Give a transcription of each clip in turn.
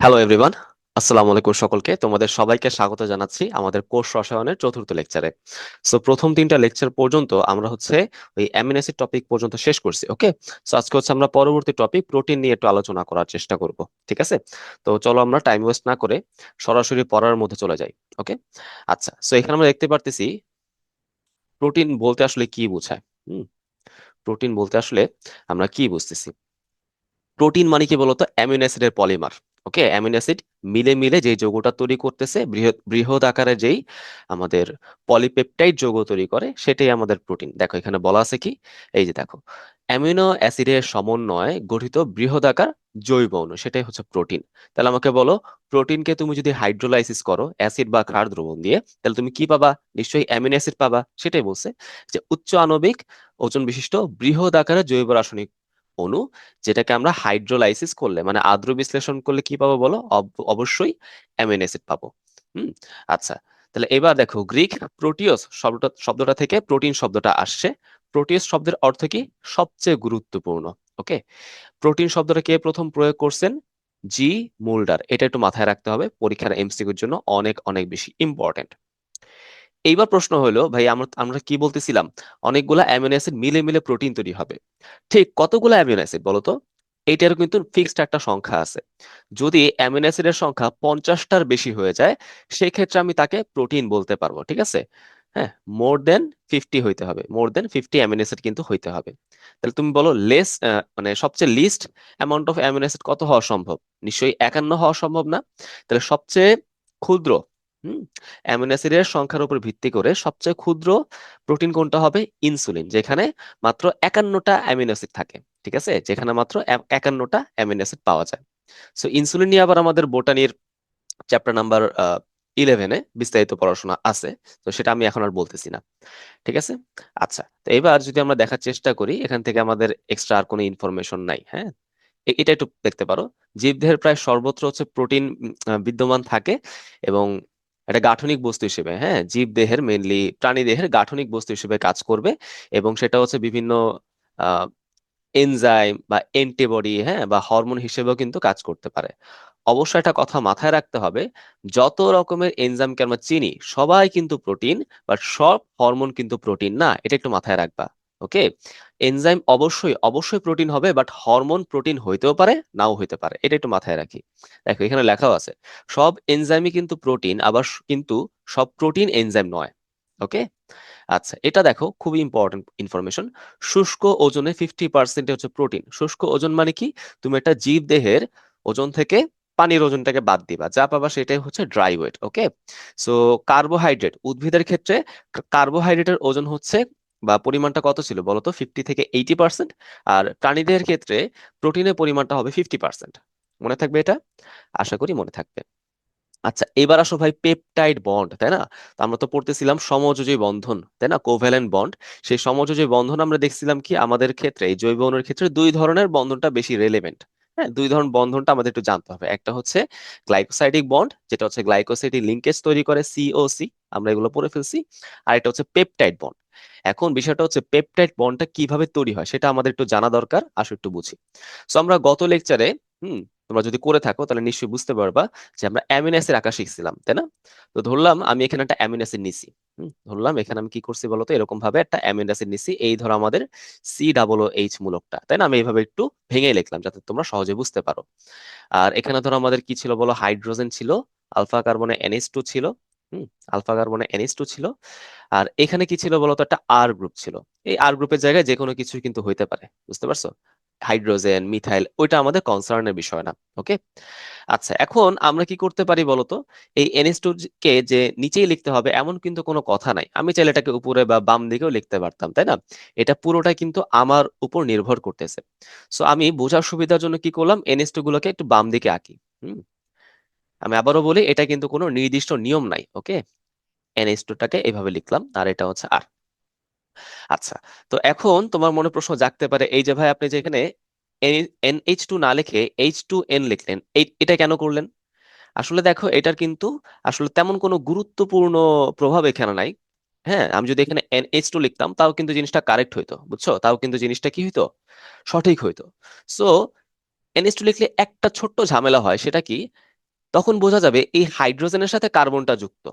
Hello everyone, আসসালামু আলাইকুম সকলকে। তোমাদের সবাইকে স্বাগত জানাচ্ছি আমাদের কোষ রসায়নের চতুর্থ লেকচারে। সো প্রথম তিনটা লেকচার পর্যন্ত আমরা ওই অ্যামিনো অ্যাসিড টপিক পর্যন্ত শেষ করছি। ওকে, সো আজকে আমরা পরবর্তী টপিক প্রোটিন নিয়ে একটু আলোচনা করার চেষ্টা করব। ঠিক আছে, তো চলো আমরা টাইম ওয়েস্ট না করে সরাসরি পড়ার মধ্যে চলে যাই। ওকে, আচ্ছা, সো এখানে আমরা দেখতে পারতেছি প্রোটিন বলতে আসলে কি বোঝায়। হুম, প্রোটিন বলতে আসলে আমরা কি বুঝতেছি? প্রোটিন মানে কি বলতো? অ্যামিনো অ্যাসিডের পলিমার। ওকে, অ্যামিনো অ্যাসিড মিলে মিলে যেই যৌগটা তৈরি করতেছে, বৃহৎ বৃহৎ আকারে যেই আমাদের পলিপেপটাইড যৌগ তৈরি করে, সেটাই আমাদের প্রোটিন। দেখো এখানে বলা আছে কি, এই যে দেখো, অ্যামিনো অ্যাসিডের সমন্বয়ে গঠিত বৃহদাকার জৈব অণু, সেটাই হচ্ছে প্রোটিন। তাহলে আমাকে বলো, প্রোটিনকে তুমি যদি হাইড্রোলাইসিস করো অ্যাসিড বা ক্ষার দ্রবণ দিয়ে, তাহলে তুমি কি পাবা? নিশ্চয়ই অ্যামিনো অ্যাসিড পাবা। সেটাই বলছে যে উচ্চ আণবিক ওজন বিশিষ্ট বৃহৎ আকারের জৈব রাসায়নিক অণু, যেটাকে আমরা হাইড্রোলাইসিস করলে মানে আদ্র বিশ্লেষণ করলে কি পাবো বলো? অবশ্যই অ্যামিনো অ্যাসিড পাবো। হুম, আচ্ছা, তাহলে এবার দেখো, গ্রিক প্রোটিওস শব্দটা থেকে প্রোটিন শব্দটা আসছে। প্রোটিওস শব্দের অর্থ কি? সবচেয়ে গুরুত্বপূর্ণ। ওকে, প্রোটিন শব্দটা কে প্রথম প্রয়োগ করছেন? জি মুল্ডার। এটা একটু মাথায় রাখতে হবে, পরীক্ষার এমসিকিউর জন্য অনেক অনেক বেশি ইম্পর্টেন্ট। এইবার প্রশ্ন হলো, ভাই আমরা আমরা কি বলতেছিলাম? অনেকগুলা অ্যামিনো অ্যাসিড মিলে মিলে প্রোটিন তৈরি হবে। ঠিক কতগুলো অ্যামিনো অ্যাসিড বলতো? এইটারও কিন্তু ফিক্সড একটা সংখ্যা আছে। যদি অ্যামিনো অ্যাসিডের সংখ্যা 50টার বেশি হয়ে যায়, সেক্ষেত্রে আমি তাকে প্রোটিন বলতে পারবো। ঠিক আছে, হ্যাঁ, মোর দেন 50 হইতে হবে, মোর দেন 50 অ্যামিনো অ্যাসিড কিন্তু হইতে হবে। তাহলে তুমি বলো লেস, মানে সবচেয়ে least amount of amino acid কত হওয়া সম্ভব? নিশ্চয়ই 51 হওয়া সম্ভব না? তাহলে সবচেয়ে ক্ষুদ্র, হুম, অ্যামিনো অ্যাসিডের সংখ্যার উপর ভিত্তি করে সবচেয়ে ক্ষুদ্র প্রোটিন কোনটা হবে? ইনসুলিন, যেখানে মাত্র 51টা অ্যামিনো অ্যাসিড থাকে। ঠিক আছে, যেখানে মাত্র 51টা অ্যামিনো অ্যাসিড পাওয়া যায়। সো ইনসুলিন নিয়ে আবার আমাদের বোটানির চ্যাপ্টার নাম্বার 11-এ বিস্তারিত পড়াশোনা আছে, তো সেটা আমি এখন আর বলতেছি না। ঠিক আছে, আচ্ছা, তো এবার যদি আমরা দেখার চেষ্টা করি, এখান থেকে আমাদের এক্সট্রা আর কোনো ইনফরমেশন নাই। হ্যাঁ, এটা একটু দেখতে পারো। জীবদেহের প্রায় সর্বত্র প্রোটিন বিদ্যমান থাকে, এবং এটা গাঠনিক বস্তু হিসেবে, হ্যাঁ, জীবদেহের মেইনলি প্রাণী দেহের গাঠনিক বস্তু হিসেবে কাজ করবে। এবং সেটা বিভিন্ন এনজাইম বা অ্যান্টিবডি, হ্যাঁ, বা হরমোন হিসেবেও কিন্তু কাজ করতে পারে। অবশ্যই একটা কথা মাথায় রাখতে হবে, যত রকমের এনজাইমকে আমরা চিনি সবাই কিন্তু প্রোটিন, বাট সব হরমোন কিন্তু প্রোটিন না। এটা একটু মাথায় রাখবা। ওকে, এনজাইম অবশ্যই অবশ্যই প্রোটিন হবে, বাট হরমোন প্রোটিন হইতেও পারে, নাও হইতে পারে। এটা একটু মাথায় রাখি। দেখো এখানে লেখাও আছে, সব এনজাইমই কিন্তু প্রোটিন, আবার কিন্তু সব প্রোটিন এনজাইম নয়। ওকে, আচ্ছা, এটা দেখো খুবই ইম্পর্টেন্ট ইনফরমেশন। শুষ্ক ওজনে 50% হচ্ছে প্রোটিন। শুষ্ক ওজন মানে কি? তুমি একটা জীব দেহের ওজন থেকে পানির ওজনটাকে বাদ দিবা, যা পাবা সেটাই হচ্ছে ড্রাই ওয়েট। ওকে, সো কার্বোহাইড্রেট, উদ্ভিদের ক্ষেত্রে কার্বোহাইড্রেটের ওজন বা পরিমাণটা কত ছিল বলতো? 50 থেকে 80%। আর প্রাণীদের ক্ষেত্রে প্রোটিনের পরিমাণটা হবে 50%। মনে থাকবে এটা? আশা করি মনে থাকবে। আচ্ছা, এবার আসো ভাই, পেপটাইড বন্ড, তাই না? তো আমরা তো পড়তেছিলাম সমযোজী বন্ধন, তাই না, কোভ্যালেন্ট বন্ড। সেই সমযোজী বন্ধন আমরা দেখছিলাম কি আমাদের ক্ষেত্রে, এই জৈব অণুর ক্ষেত্রে দুই ধরনের বন্ধনটা বেশি রেলেভেন্ট। হ্যাঁ, দুই ধরনের বন্ধনটা আমাদের একটু জানতে হবে। একটা হচ্ছে গ্লাইকোসাইডিক বন্ড, যেটা হচ্ছে গ্লাইকোসাইডিক লিঙ্কেজ তৈরি করে, সিওসি, আমরা এগুলো পড়ে ফেলছি। আর এটা হচ্ছে পেপটাইড বন্ড। এখন বিষয়টা হচ্ছে পেপটাইড বন্ডটা কিভাবে তৈরি হয় সেটা আমাদের একটু জানা দরকার, আসো একটু বুঝি। সো আমরা গত লেকচারে, তোমরা যদি করে থাকো তাহলে নিশ্চয়ই বুঝতে পারবা যে আমরা অ্যামিনো অ্যাসিড আঁকা শিখছিলাম, তাই না? তো ধরলাম আমি এখানে একটা অ্যামিনো অ্যাসিড নিছি। ধরলাম এখানে আমি কি করছি বলতো? এরকম ভাবে একটা অ্যামিনো অ্যাসিড নিছি, এই ধরো আমাদের COOH মূলকটা, তাই না? আমি এইভাবে একটু ভেঙে লিখলাম যাতে তোমরা সহজে বুঝতে পারো। আর এখানে ধরো আমাদের কি ছিল বলো? হাইড্রোজেন ছিল, আলফা কার্বনে NH2 ছিল। হুম, আলফা কার্বনে NH2 ছিল। আর এখানে কি ছিল বলতো? একটা আর গ্রুপ ছিল। এই আর গ্রুপের জায়গায় যে কোনো কিছু কিন্তু হইতে পারে, বুঝতে পারছো? হাইড্রোজেন, মিথাইল, ওইটা আমাদের কনসার্নের বিষয় না। ওকে, আচ্ছা, এখন আমরা কি করতে পারি বলতো? এই NH2 কে যে নিচেই লিখতে হবে এমন কিন্তু কোনো কথা নাই। আমি চাইলে এটাকে উপরে বা বাম দিকেও লিখতে পারতাম, তাই না? এটা পুরোটা কিন্তু আমার উপর নির্ভর করতেছে। সো আমি বোঝার সুবিধার জন্য কি করলাম, NH2 গুলোকে একটু বাম দিকে আঁকি। হুম, আমি আবারও বলি, এটা কিন্তু কোনো নির্দিষ্ট নিয়ম নাই। ওকে, NH2 টাকে এভাবে লিখলাম, আর এটা হচ্ছে আর। আচ্ছা, তো এখন তোমার মনে প্রশ্ন জাগতে পারে, এই যে ভাই আপনি যে এখানে NH2 না লিখে H2N লিখলেন, এটা কেন করলেন? আসলে দেখো, এটার কিন্তু আসলে তেমন কোনো গুরুত্বপূর্ণ প্রভাব এখানে নাই। হ্যাঁ, আমি যদি এখানে NH2 লিখতাম তাও কিন্তু জিনিসটা কারেক্ট হইতো, বুঝছো? তাও কিন্তু জিনিসটা কি হইতো? সঠিক হইতো। সো NH2 লিখলে একটা ছোট্ট ঝামেলা হয়, সেটা কি? তখন বোঝা যাবে এই হাইড্রোজেনের সাথে কার্বনটা যুক্ত।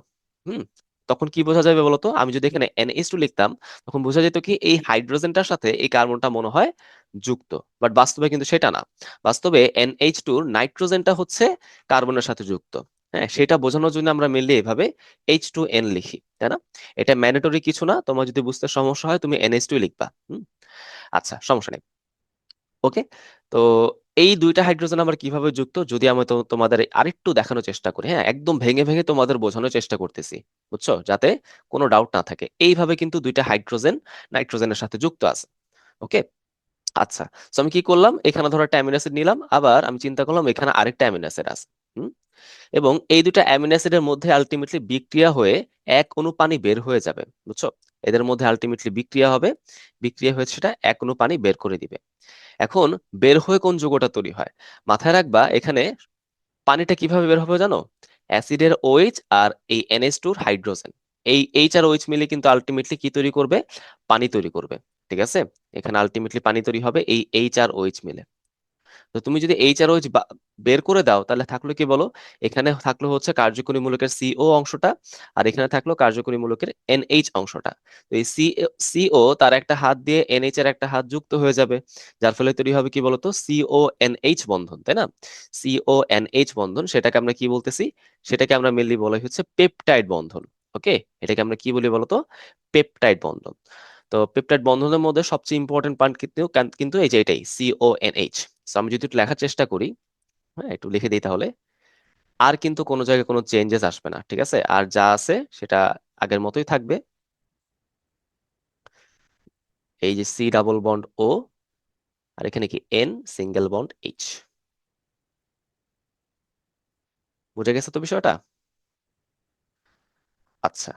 হুম। তখন কি বোঝা যাবে বলতো, আমি যদি এখানে NH2 লিখতাম, তখন বোঝা যেত কি এই হাইড্রোজেনটার সাথে এই কার্বনটা মনে হয় যুক্ত। বাট বাস্তবে কিন্তু সেটা না। বাস্তবে NH2 নাইট্রোজেনটা হচ্ছে কার্বনের সাথে যুক্ত। হ্যাঁ, সেটা বোঝানোর জন্য আমরা মেনলি এভাবে H2N লিখি, তাই না? এটা ম্যান্ডেটরি কিছু না, তোমার যদি বুঝতে সমস্যা হয় তুমি NH2 লিখবা। আচ্ছা, সমস্যা নেই। ওকে। তো এই দুইটা হাইড্রোজেন আবার কিভাবে যুক্ত, যদি আমি তোমাদের আরেকটু দেখানোর চেষ্টা করি, হ্যাঁ, একদম ভেঙে ভেঙে তোমাদের বোঝানোর চেষ্টা করতেছি, বুঝছো, যাতে কোনো ডাউট না থাকে। এইভাবে কিন্তু দুইটা হাইড্রোজেন নাইট্রোজেনের সাথে যুক্ত আছে। ওকে। আচ্ছা, তো আমি কি করলাম, এখানে ধরো একটা অ্যামিনো অ্যাসিড নিলাম, আবার আমি চিন্তা করলাম এখানে আরেকটা অ্যামিনো অ্যাসিড আছে। হুম। এবং এই দুটা অ্যামিনো অ্যাসিডের মধ্যে আলটিমেটলি বিক্রিয়া হয়ে এক অণু পানি বের হয়ে যাবে, বুঝছো? এদের মধ্যে আলটিমেটলি বিক্রিয়া হবে, বিক্রিয়া হয়ে সেটা এক অণু পানি বের করে দিবে। এখন বের হয়ে কোন যৌগটা তৈরি হয়, মাথায় রাখবা এখানে পানিটা কিভাবে বের হবে জানো? অ্যাসিডের OH আর এই NH2 হাইড্রোজেন, এই H আর OH মিলে কিন্তু আলটিমেটলি কি তৈরি করবে, পানি তৈরি করবে। ঠিক আছে, এখানে আলটিমেটলি পানি তৈরি হবে এই H আর OH মিলে। তো তুমি যদি HROH বের করে দাও, তাহলে থাকলো কি বলো, এখানে থাকলো হচ্ছে কার্যকরী মূলকের CO অংশটা, আর এখানে থাকলো কার্যকরী মূলকের NH অংশটা। তো এই CO তার একটা হাত দিয়ে NH এর একটা হাত যুক্ত হয়ে যাবে, যার ফলে তৈরি হবে কি বলতো, CONH বন্ধন, তাই না? CONH বন্ধন, সেটাকে আমরা কি বলতেছি, সেটাকে আমরা মেনলি বলা হচ্ছে পেপটাইড বন্ধন। ওকে। এটাকে আমরা কি বলি বলতো, পেপটাইড বন্ধন। তো পেপটাইড বন্ধনের মধ্যে সবচেয়ে ইম্পর্টেন্ট পার্ট কিন্তু কিন্তু এই যে এটাই CONH। So, আমি যদি একটু লেখার চেষ্টা করি, হ্যাঁ, একটু লিখে দিই তাহলে, আর কিন্তু কোনো জায়গায় কোনো চেঞ্জেস আসবে না, ঠিক আছে, আর যা আছে সেটা আগের মতোই থাকবে। এই যে C ডাবল বন্ড O, আর এখানে কি N সিঙ্গেল বন্ড H। বুঝে গেছে তো বিষয়টা? আচ্ছা,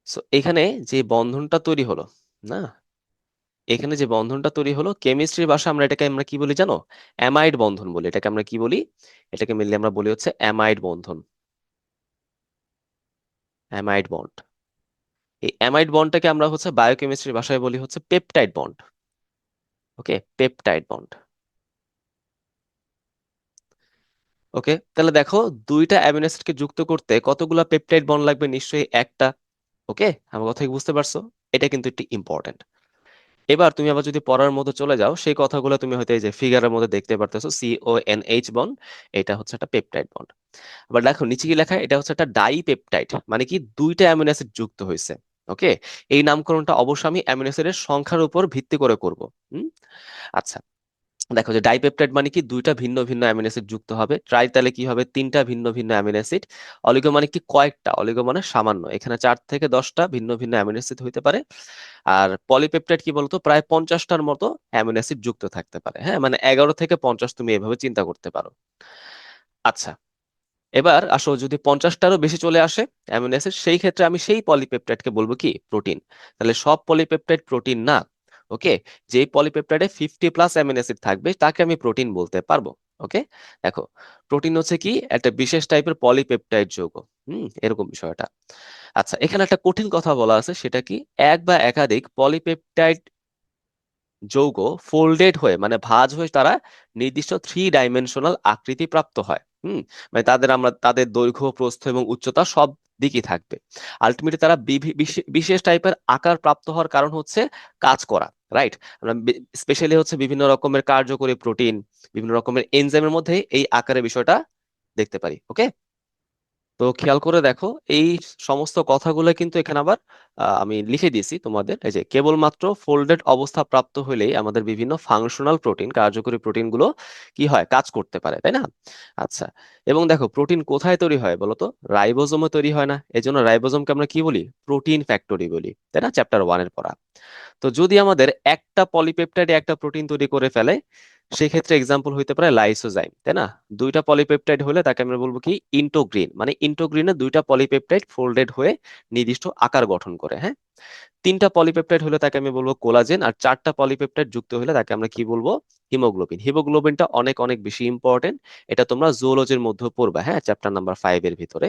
সো এখানে যে বন্ধনটা তৈরি হলো, না, এখানে যে বন্ধনটা তৈরি হলো, কেমিস্ট্রির ভাষা আমরা কি বলি জানো? অ্যামাইড বন্ধন বলি। এটাকে আমরা কি বলি? এটাকে মিললে আমরা বলি হচ্ছে অ্যামাইড বন্ধন, অ্যামাইড বন্ড। এই অ্যামাইড বন্ডটাকে আমরা হচ্ছে বায়োকেমিস্ট্রির ভাষায় বলি হচ্ছে পেপটাইড বন্ড। ওকে, পেপটাইড বন্ড। ওকে, তাহলে দেখো, দুইটা অ্যামিনো অ্যাসিডকে যুক্ত করতে কতগুলা পেপটাইড বন্ড লাগবে, নিশ্চয়ই একটা। ওকে, আমার কথা কি বুঝতে পারছো? এটা কিন্তু একটু ইম্পর্টেন্ট। এবার তুমি আবার যদি পড়ার মধ্যে চলে যাও, সেই কথাগুলো তুমি হয়তো এই যে ফিগারের মধ্যে দেখতে পারতেছো, CONH বন্ড, এটা হচ্ছে একটা পেপটাইড বন্ড। আবার দেখো নিচে কি লেখা, এটা হচ্ছে একটা ডাইপেপটাইড, মানে কি দুইটা অ্যামিনো অ্যাসিড যুক্ত হয়েছে। ওকে। এই নামকরণটা অবশ্য আমি অ্যামিনো অ্যাসিডের সংখ্যার উপর ভিত্তি করে করব। হুম। আচ্ছা, দেখো যে ডাইপেপটাইড মানে কি দুইটা ভিন্ন ভিন্ন অ্যামিনো অ্যাসিড যুক্ত হবে, ট্রাই তাহলে কি হবে, তিনটা ভিন্ন ভিন্ন অ্যামিনো অ্যাসিড। অলিগো মানে কি কয়েকটা, অলিগো মানে সামান্য, এখানে 4 থেকে 10টা ভিন্ন ভিন্ন অ্যামিনো অ্যাসিড হইতে পারে। আর পলিপেপটাইড কি বলতো, প্রায় 50টার মতো অ্যামিনো অ্যাসিড যুক্ত থাকতে পারে। হ্যাঁ, মানে 11 থেকে 50 তুমি এভাবে চিন্তা করতে পারো। আচ্ছা, এবার আসো, যদি 50টারও বেশি চলে আসে অ্যামিনো অ্যাসিড, সেই ক্ষেত্রে আমি সেই পলিপেপটাইডকে বলবো কি, প্রোটিন। তাহলে সব পলিপেপটাইড প্রোটিন না। ওকে। যেই পলিপেপটাইডে 50+ অ্যামিনো অ্যাসিড থাকবে তাকে আমি প্রোটিন বলতে পারবো। ওকে। দেখো, প্রোটিন হচ্ছে কি একটা বিশেষ টাইপের পলিপেপটাইড যৌগ। এরকম বিষয়টা। আচ্ছা, এখানে একটা কঠিন কথা বলা আছে, সেটা কি, এক বা একাধিক পলিপেপটাইড যৌগ ফোল্ডেড হয়ে, মানে ভাঁজ হয়ে তারা নির্দিষ্ট 3 ডাইমেনশনাল আকৃতি প্রাপ্ত হয়। মানে আমরা তাদের দৈর্ঘ্য, প্রস্থ এবং উচ্চতা সব দিকই থাকবে। আলটিমেটলি তারা বিশেষ টাইপের আকার প্রাপ্ত হওয়ার কারণ হচ্ছে কাজ করা। রাইট। আমরা স্পেশালি হচ্ছে বিভিন্ন রকমের কার্যকরী প্রোটিন, বিভিন্ন রকমের এনজাইমের মধ্যে এই আকারের বিষয়টা দেখতে পারি। ওকে। তো খেয়াল করে দেখো, এই সমস্ত কথাগুলো কিন্তু এখানে আবার আমি লিখে দিয়েছি তোমাদের, এই যে কেবলমাত্র ফোল্ডেড অবস্থা প্রাপ্ত হলেই আমাদের বিভিন্ন ফাংশনাল প্রোটিন, কার্যকরী প্রোটিন গুলো কি হয়, কাজ করতে পারে, তাই না? আচ্ছা, এবং দেখো প্রোটিন কোথায় তৈরি হয় বলতো, রাইবোজোমে তৈরি হয় না, এজন্য রাইবোজোমকে আমরা কি বলি, প্রোটিন ফ্যাক্টরি বলি, তাই না, চ্যাপ্টার 1-এর পড়া। তো যদি আমাদের একটা পলিপেপটাইডে একটা প্রোটিন তৈরি করে ফেলে, সেক্ষেত্রে এক্সাম্পল হইতে পারে লাইসোজাইম, তাই না? দুইটা পলিপেপটাইড হলে তাকে আমরা বলবো কি, ইন্টোগ্রিন, মানে ইন্টোগ্রিনে দুইটা পলিপেপটাইড ফোল্ডেড হয়ে নির্দিষ্ট আকার গঠন করে। হ্যাঁ। 3টা পলিপেপটাইড হলে তাকে আমি বলবো কোলাজেন, আর 4টা পলিপেপটাইড যুক্ত হলে তাকে আমরা কি বলবো, হিমোগ্লোবিন। হিমোগ্লোবিনটা অনেক অনেক বেশি ইম্পর্টেন্ট, এটা তোমরা জুওলজির মধ্যে পড়বা, হ্যাঁ, চ্যাপ্টার নাম্বার 5-এর ভিতরে।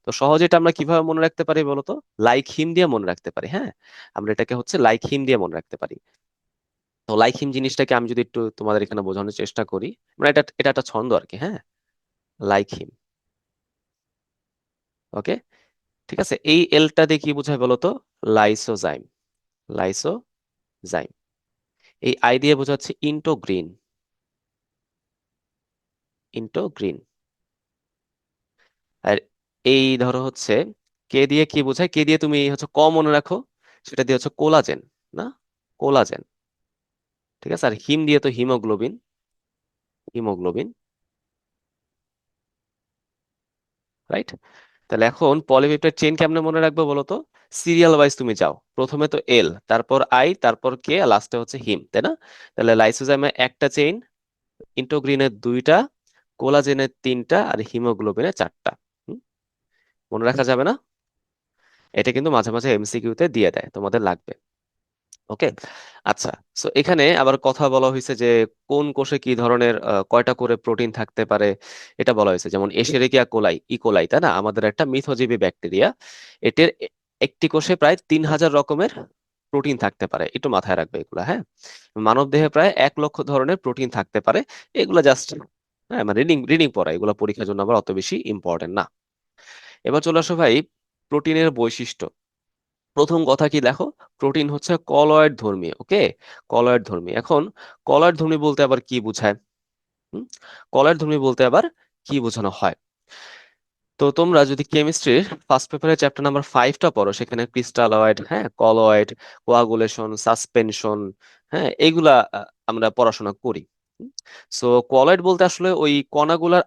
তো সহজে এটা আমরা কিভাবে মনে রাখতে পারি বলতো, লাইক হিম দিয়ে মনে রাখতে পারি। হ্যাঁ, আমরা এটাকে হচ্ছে লাইক হিম দিয়ে মনে রাখতে পারি। তো লাইক হিম জিনিসটাকে আমি যদি একটু তোমাদের এখানে বোঝানোর চেষ্টা করি, মানে এটা এটা একটা ছন্দ আর কি। হ্যাঁ, লাইক হিম। ওকে, ঠিক আছে। এই এলটা দিয়ে কি বোঝায় বলো তো? লাইসোজাইম। লাইসোজাইম। এই আই দিয়ে বোঝাচ্ছে ইন্টোগ্রিন। ইন্টোগ্রিন। আর এই ধরো হচ্ছে কে দিয়ে কি বোঝায়, কে দিয়ে তুমি হচ্ছে ক মনে রাখো, সেটা দিয়ে হচ্ছে কোলাজেন, না? কোলাজেন। ঠিক আছে। আর হিম দিয়ে তো হিমোগ্লোবিন। হিমোগ্লোবিন। রাইট। তাহলে এখন পলিপেপটাইড চেইন কেমনে মনে রাখবো বলো তো? সিরিয়াল ওয়াইজ তুমি যাও, প্রথমে তো এল, তারপর আই, তারপর কে, লাস্টে হচ্ছে হিম, তাই না? তাহলে লাইসোজাইমে একটা চেইন, ইন্টোগ্রিনের দুইটা, কোলাজেনের তিনটা, আর হিমোগ্লোবিনের চারটা। হুম, মনে রাখা যাবে না? এটা কিন্তু মাঝে মাঝে এমসিকিউ তে দিয়ে দেয়, তোমাদের লাগবে। ওকে। আচ্ছা। সো এখানে আবার কথা বলা হয়েছে যে কোন কোষে কি ধরনের কয়টা করে প্রোটিন থাকতে পারে, এটা বলা হয়েছে। যেমন এশেরিকিয়া কোলাই, ইকোলাই, তাই না, আমাদের একটা মিথজীবী ব্যাকটেরিয়া। এটির একটি কোষে প্রায় 3000 রকমের প্রোটিন থাকতে পারে, একটু মাথায় রাখবে এগুলা, হ্যাঁ। মানব দেহে প্রায় 1 লক্ষ ধরনের প্রোটিন থাকতে পারে। এগুলা জাস্ট, হ্যাঁ, মানে রিডিং রিডিং পড়া, এগুলো পরীক্ষার জন্য আবার অত বেশি ইম্পর্টেন্ট না। এবার চলে আসো ভাই প্রোটিনের বৈশিষ্ট্য। প্রথম কথা কি দেখো, প্রোটিন হচ্ছে কলয়েড ধর্মী। ওকে, কলয়েড ধর্মী। এখন কলয়েড ধর্মী বলতে আবার কি বোঝায়? হুম, কলয়েড ধর্মী বলতে আবার কি বোঝানো হয়? তো তোমরা যদি কেমিস্ট্রির ফার্স্ট পেপারের চ্যাপ্টার নাম্বার 5টা পড়ো, সেখানে ক্রিস্টালয়েড, হ্যাঁ, কলয়েড, কোয়াগুলেশন, সাসপেনশন, হ্যাঁ, এইগুলা আমরা পড়াশোনা করি। সো কলয়েড বলতে আসলে ওই কণাগুলার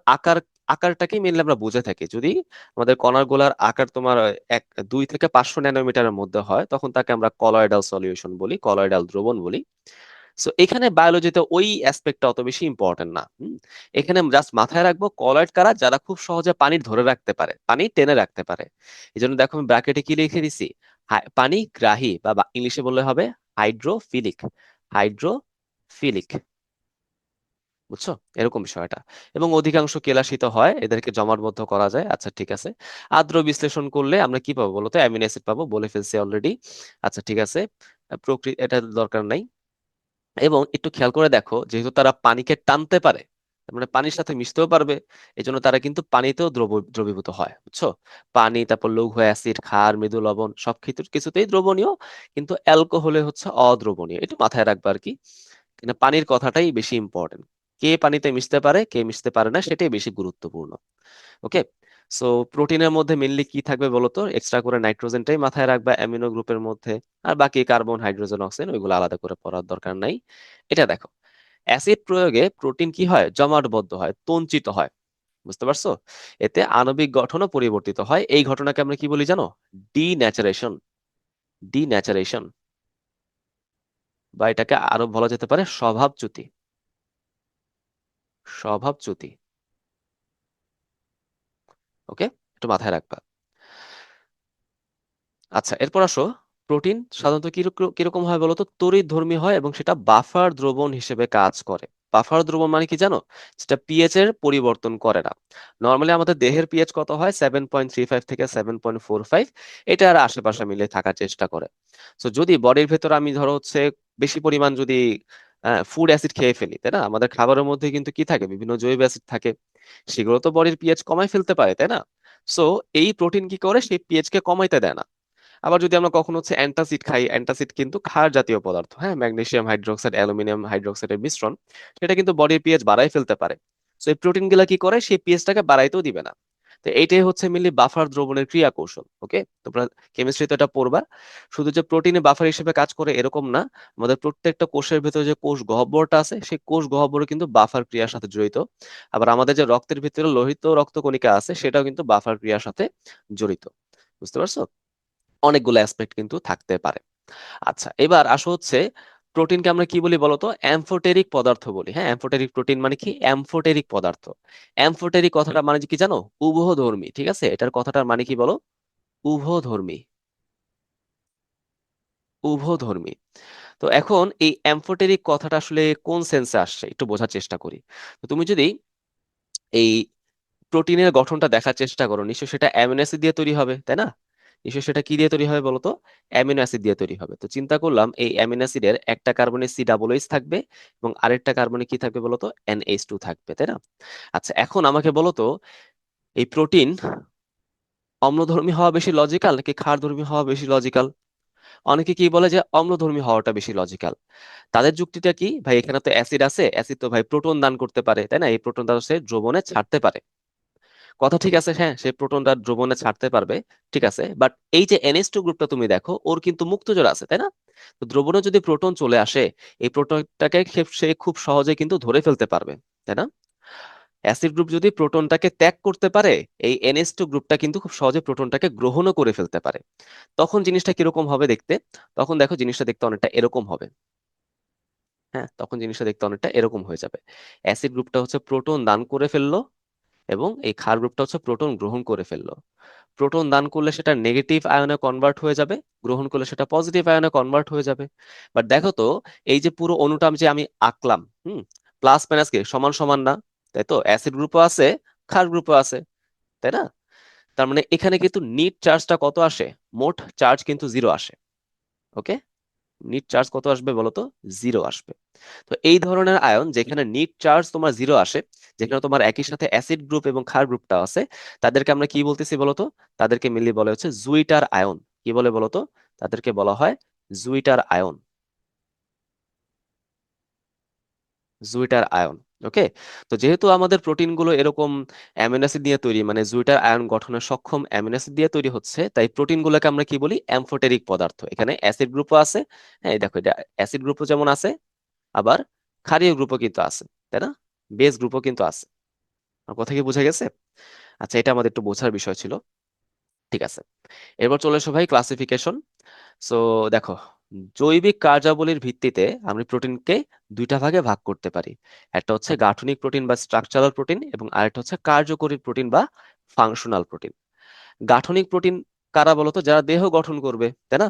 আকারটাকেই মেনলি আমরা বুঝে থাকি। যদি আমাদের কণাগুলার আকার তোমার 2 থেকে 500 ন্যানোমিটারের মধ্যে হয়, তখন তাকে আমরা কলয়েডাল সলিউশন বলি, কলয়েডাল দ্রবণ বলি। সো এখানে বায়োলজিতে ওই অ্যাসপেক্টটা অত বেশি ইম্পর্টেন্ট না। এখানে জাস্ট মাথায় রাখবো কলয়েড কারা, যারা খুব সহজে পানি ধরে রাখতে পারে, পানি টেনে রাখতে পারে। এই জন্য দেখো আমি ব্র্যাকেটে কি লিখে দিছি, পানি গ্রাহী, বা ইংলিশে বললে হবে হাইড্রোফিলিক। হাইড্রোফিলিক। বুঝছো? এরকম বিষয়টা। এবং অধিকাংশ কেলাসিত হয়, এদেরকে জমাটবদ্ধ করা যায়। আচ্ছা, ঠিক আছে। আদ্র বিশ্লেষণ করলে আমরা কি পাবো বলতো? অ্যামিনো অ্যাসিড পাবো, বলে ফেলছি অলরেডি। আচ্ছা, ঠিক আছে। প্রকৃতি এটা দরকার নাই। এবং একটু খেয়াল করে দেখো, যেহেতু তারা পানিকে টানতে পারে, তার মানে পানির সাথে মিশতেও পারবে, এই জন্য তারা কিন্তু পানিতেও দ্রবীভূত হয়, বুঝছো? পানি, তারপর লৌহ অ্যাসিড, ক্ষার, মৃদু লবণ, সব কিছুতেই দ্রবণীয়, কিন্তু অ্যালকোহলে হচ্ছে অদ্রবণীয়। একটু মাথায় রাখবা আর কি। কিন্তু পানির কথাটাই বেশি ইম্পর্টেন্ট। কে পানিতে মিশতে পারে, কে মিশতে পারে না, সেটাই বেশি গুরুত্বপূর্ণ। ওকে। সো প্রোটিনের মধ্যে মেনলি কি থাকবে বলতো? এক্সট্রা করে নাইট্রোজেনটাই মাথায় রাখবা অ্যামিনো গ্রুপের মধ্যে। আর বাকি কার্বন, হাইড্রোজেন, অক্সিজেন ওইগুলো আলাদা করে পড়ার দরকার নাই। এটা দেখো, অ্যাসিড প্রয়োগে প্রোটিন কি হয়? জমাটবদ্ধ হয়, তঞ্চিত হয়। বুঝতে পারছো? এতে আণবিক গঠনও পরিবর্তিত হয়। এই ঘটনাকে আমরা কি বলি জানো? ডিন্যাচারেশন। ডিন্যাচারেশন। বা এটাকে আরো বলা যেতে পারে স্বভাবচ্যুতি। স্বভাবচ্যুতি। ওকে, একটু মাথায় রাখবা। আচ্ছা, এরপর আসো। প্রোটিন সাধারণত কিরকম কিরকম হয় বলতো? তড়িৎধর্মী হয় এবং সেটা বাফার দ্রবণ হিসেবে কাজ করে। বাফার দ্রবণ মানে কি জানো? যেটা পিএইচ এর পরিবর্তন করে না। নর্মালি আমাদের দেহের পিএইচ কত হয়? 7.35 থেকে 7.45। এটা আর আশেপাশে মিলে থাকার চেষ্টা করে। তো যদি বডির ভেতর আমি ধরো হচ্ছে বেশি পরিমাণ যদি ফুড অ্যাসিড খেয়ে ফেলি, তাই না, আমাদের খাবারের মধ্যে কিন্তু কি থাকে? বিভিন্ন জৈব অ্যাসিড থাকে। সেগুলো তো বডির পিএইচ কমাই ফেলতে পারে, তাই না? সো এই প্রোটিন কি করে? সেই পিএইচ কে কমাইতে দেয় না। আবার যদি আমরা কখনো হচ্ছে অ্যান্টাসিড খাই, অ্যান্টাসিড কিন্তু ক্ষার জাতীয় পদার্থ, হ্যাঁ, ম্যাগনেসিয়াম হাইড্রোক্সাইড, অ্যালুমিনিয়াম হাইড্রোক্সাইডের মিশ্রণ। সেটা কিন্তু বডির পিএইচ বাড়াই ফেলতে পারে। তো এই প্রোটিন গুলা কি করে? সেই পিএইচটাকে বাড়াইতেও দিবে না। তো এইটাই হচ্ছে মিলি বাফার দ্রবণের ক্রিয়া কৌশল। ওকে, তোমরা কেমিস্ট্রিতে এটা পড়বা। শুধু যে প্রোটিনে বাফার হিসেবে কাজ করে এরকম না, আমাদের প্রত্যেকটা কোষের ভেতরে যে কোষ গহ্বরটা আছে, সেই কোষ গহ্বরে কিন্তু বাফার ক্রিয়ার সাথে জড়িত। আবার আমাদের যে রক্তের ভিতরে লোহিত রক্তকণিকা আছে, সেটাও কিন্তু বাফার ক্রিয়ার সাথে জড়িত। বুঝতে পারছো? অনেকগুলো অ্যাসপেক্ট কিন্তু থাকতে পারে। আচ্ছা, এবার আসো হচ্ছে প্রোটিনকে আমরা কি বলি বলতো? অ্যামফোটেরিক পদার্থ বলি। হ্যাঁ, অ্যামফোটেরিক প্রোটিন মানে কি? অ্যামফোটেরিক পদার্থ। অ্যামফোটেরিক কথাটা মানে কি জানো? উভধর্মী। ঠিক আছে, এটার কথাটার মানে কি বলো? উভধর্মী। উভধর্মী। তো এখন এই অ্যামফোটেরিক কথাটা আসলে কোন সেন্সে আসছে একটু বোঝার চেষ্টা করি। তো তুমি যদি এই প্রোটিনের গঠনটা দেখার চেষ্টা করো, নিশ্চয়ই সেটা অ্যামিনো অ্যাসিড দিয়ে তৈরি হবে, তাই না? নিশ্চয়ই সেটা কি দিয়ে তৈরি হবে বলতো? অ্যামিনো অ্যাসিড দিয়ে তৈরি হবে। তো চিন্তা করলাম এই অ্যামিনো অ্যাসিডের একটা কার্বনে সি ডাবল এইচ থাকবে, এবং আরেকটা কার্বনে কি থাকবে বলতো? NH2 থাকবে, তাই না? আচ্ছা, এখন আমাকে বলো তো, এই প্রোটিন অম্লধর্মী হওয়া বেশি লজিক্যাল নাকি ক্ষারধর্মী হওয়া বেশি লজিক্যাল? অনেকে কি বলে যে অম্লধর্মী হওয়াটা বেশি লজিক্যাল। তাদের যুক্তিটা কি ভাই, এখানে তো অ্যাসিড আছে, অ্যাসিড তো ভাই প্রোটন দান করতে পারে, তাই না? এই প্রোটনটা সে দ্রবণে ছাড়তে পারে। কথা ঠিক আছে, হ্যাঁ, সে প্রোটনটা দ্রবণে ছাড়তে পারবে, ঠিক আছে, বাট এই যে NH2 গ্রুপটা তুমি দেখো, ওর কিন্তু মুক্ত জোড় আছে, তাই না? তো দ্রবণে যদি প্রোটন চলে আসে, এই প্রোটনটাকে সে খুব সহজে কিন্তু ধরে ফেলতে পারবে, তাই না? অ্যাসিড গ্রুপ যদি প্রোটনটাকে ত্যাগ করতে পারে, এই NH2 গ্রুপটা কিন্তু খুব সহজে প্রোটনটাকে গ্রহণও করে ফেলতে পারে। তখন জিনিসটা কিরকম হবে দেখতে? তখন দেখো জিনিসটা দেখতে অনেকটা এরকম হবে। হ্যাঁ, তখন জিনিসটা দেখতে অনেকটা এরকম হয়ে যাবে। অ্যাসিড গ্রুপটা হচ্ছে প্রোটন দান করে ফেললো, এবং এই ক্ষার গ্রুপটা হচ্ছে প্রোটন গ্রহণ করে ফেললো। প্রোটন দান করলে সেটা নেগেটিভ আয়নে কনভার্ট হয়ে যাবে, গ্রহণ করলে সেটা পজিটিভ আয়নে কনভার্ট হয়ে যাবে। বাট দেখো তো, এই যে পুরো অণুটা যে আমি আঁকলাম, প্লাস মাইনাস কি সমান সমান না? তাই তো, অ্যাসিড গ্রুপও আছে, ক্ষার গ্রুপও আছে, তাই না? তার মানে এখানে কিন্তু নিট চার্জটা কত আসে? মোট চার্জ কিন্তু জিরো আসে। ওকে, নিট চার্জ কত আসবে বলো তো? জিরো আসবে। তো এই ধরনের আয়ন যেখানে নিট চার্জ তোমার জিরো আসে, যেখানে তোমার একই সাথে অ্যাসিড গ্রুপ এবং ক্ষার গ্রুপটা আছে, তাদেরকে আমরা কি বলতেছি বলতো? তাদেরকে মিলিয়ে বলা হচ্ছে জুইটার আয়ন। কি বলে বলতো? তাদেরকে বলা হয় জুইটার আয়ন। জুইটার আয়ন। ওকে। তো যেহেতু আমাদের প্রোটিনগুলো এরকম অ্যামিনো অ্যাসিড দিয়ে তৈরি, মানে জুইটার আয়ন গঠনে সক্ষম অ্যামিনো অ্যাসিড দিয়ে তৈরি হচ্ছে, তাই প্রোটিনগুলোকে আমরা কি বলি? অ্যামফোটেরিক পদার্থ। এখানে অ্যাসিড গ্রুপও আছে, হ্যাঁ এই দেখো, এটা অ্যাসিড গ্রুপও যেমন আছে, আবার ক্ষারীয় গ্রুপও কিন্তু আছে, তাই না? বেস গ্রুপও কিন্তু আছে। আমার কথা কি বোঝা গেছে? আচ্ছা, এটা আমাদের একটু বোঝার বিষয় ছিল। ঠিক আছে, এরপর চলে এসো ভাই ক্লাসিফিকেশন। সো দেখো, জৈবিক কার্যাবলীর ভিত্তিতে আমরা প্রোটিনকে দুইটা ভাগে ভাগ করতে পারি। একটা হচ্ছে গাঠনিক প্রোটিন বা স্ট্রাকচারাল প্রোটিন, এবং আরেকটা হচ্ছে কার্যকরী প্রোটিন বা ফাংশনাল প্রোটিন। গাঠনিক প্রোটিন কারা বলতো? যারা দেহ গঠন করবে, তাই না?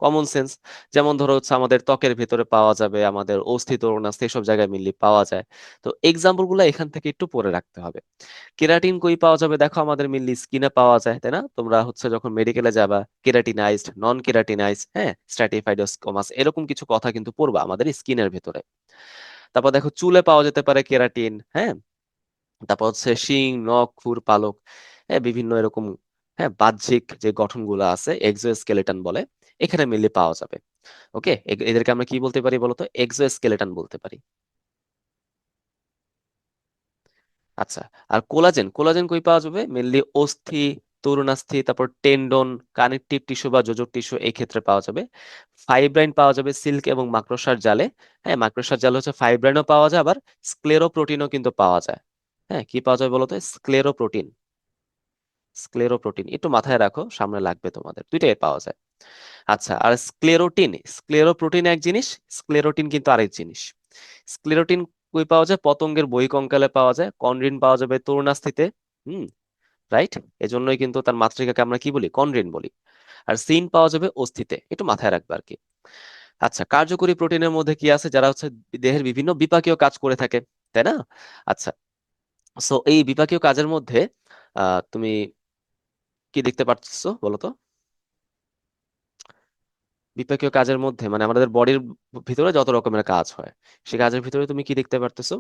Common sense. যেমন ধরো হচ্ছে আমাদের ত্বকের ভেতরে পাওয়া যাবে, আমাদের অস্থি তরুণাস্থি এসব জায়গায় মিললি পাওয়া যায়। তো এক্সাম্পল গুলো এখান থেকে একটু পড়ে রাখতে হবে। কেরাটিন কই পাওয়া যাবে? দেখো আমাদের মেনলি স্কিনে পাওয়া যায়, তাই না? তোমরা হচ্ছে যখন মেডিকেলে যাবা, কেরাটিনাইজড, নন কেরাটিনাইজড, হ্যাঁ, স্ট্র্যাটিফাইড, স্কোমাস, এরকম কিছু কথা কিন্তু পড়বা আমাদের স্কিনের ভেতরে। তারপর দেখো চুলে পাওয়া যেতে পারে কেরাটিন, হ্যাঁ। তারপর হচ্ছে শিং, নখ, খুর, পালক, হ্যাঁ, বিভিন্ন এরকম, হ্যাঁ, বাহ্যিক যে গঠনগুলো আছে এক্সোস্কেলেটন বলে, এখানে মেনলি পাওয়া যাবে। ওকে, এদেরকে আমরা কি বলতে পারি বলতো? এক্সোস্কেলেটন বলতে পারি। আচ্ছা, আর কোলাজেন, কোলাজেন কই পাওয়া যাবে? মেনলি অস্থি, তরুণাস্থি, তারপর টেন্ডন, কানেকটিভ টিস্যু বা যোজক টিস্যু, এই ক্ষেত্রে পাওয়া যাবে। ফাইব্রাইন পাওয়া যাবে সিল্ক এবং মাকড়সার জালে। হ্যাঁ, মাকড়সার জালে হচ্ছে ফাইব্রাইনও পাওয়া যায়, আবার স্ক্লেরোপ্রোটিনও কিন্তু পাওয়া যায়। হ্যাঁ, কি পাওয়া যায় বলতো? স্ক্লেরোপ্রোটিন। স্ক্লেরোপ্রোটিন একটু মাথায় রাখো, সামনে লাগবে তোমাদের, দুইটাই পাওয়া যায়। আচ্ছা, আর স্ক্লেরোটিন, স্ক্লেরোপ্রোটিন এক জিনিস, স্ক্লেরোটিন কিন্তু আরেক জিনিস। স্ক্লেরোটিন কই পাওয়া যায়? পতঙ্গের বহিঃকঙ্কালে পাওয়া যায়। কন্ড্রিন পাওয়া যাবে তরুণাস্থিতে। হুম, রাইট। এজন্যই কিন্তু তার মাতৃকাকে আমরা কি বলি? কন্ড্রিন বলি। আর সিন পাওয়া যাবে অস্থিতে, একটু মাথায় রাখবে আর কি। আচ্ছা, কার্যকরী প্রোটিনের মধ্যে কি আছে? যারা হচ্ছে দেহের বিভিন্ন বিপাকীয় কাজ করে থাকে, তাই না? আচ্ছা, সো এই বিপাকীয় কাজের মধ্যে তুমি কি দেখতে পাচ্ছো বলো তো? বিপাকীয় কাজের মধ্যে মানে আমাদের বডির ভিতরে যত রকমের কাজ হয়, সে কাজের ভিতরে তুমি কি দেখতে পারতেছো?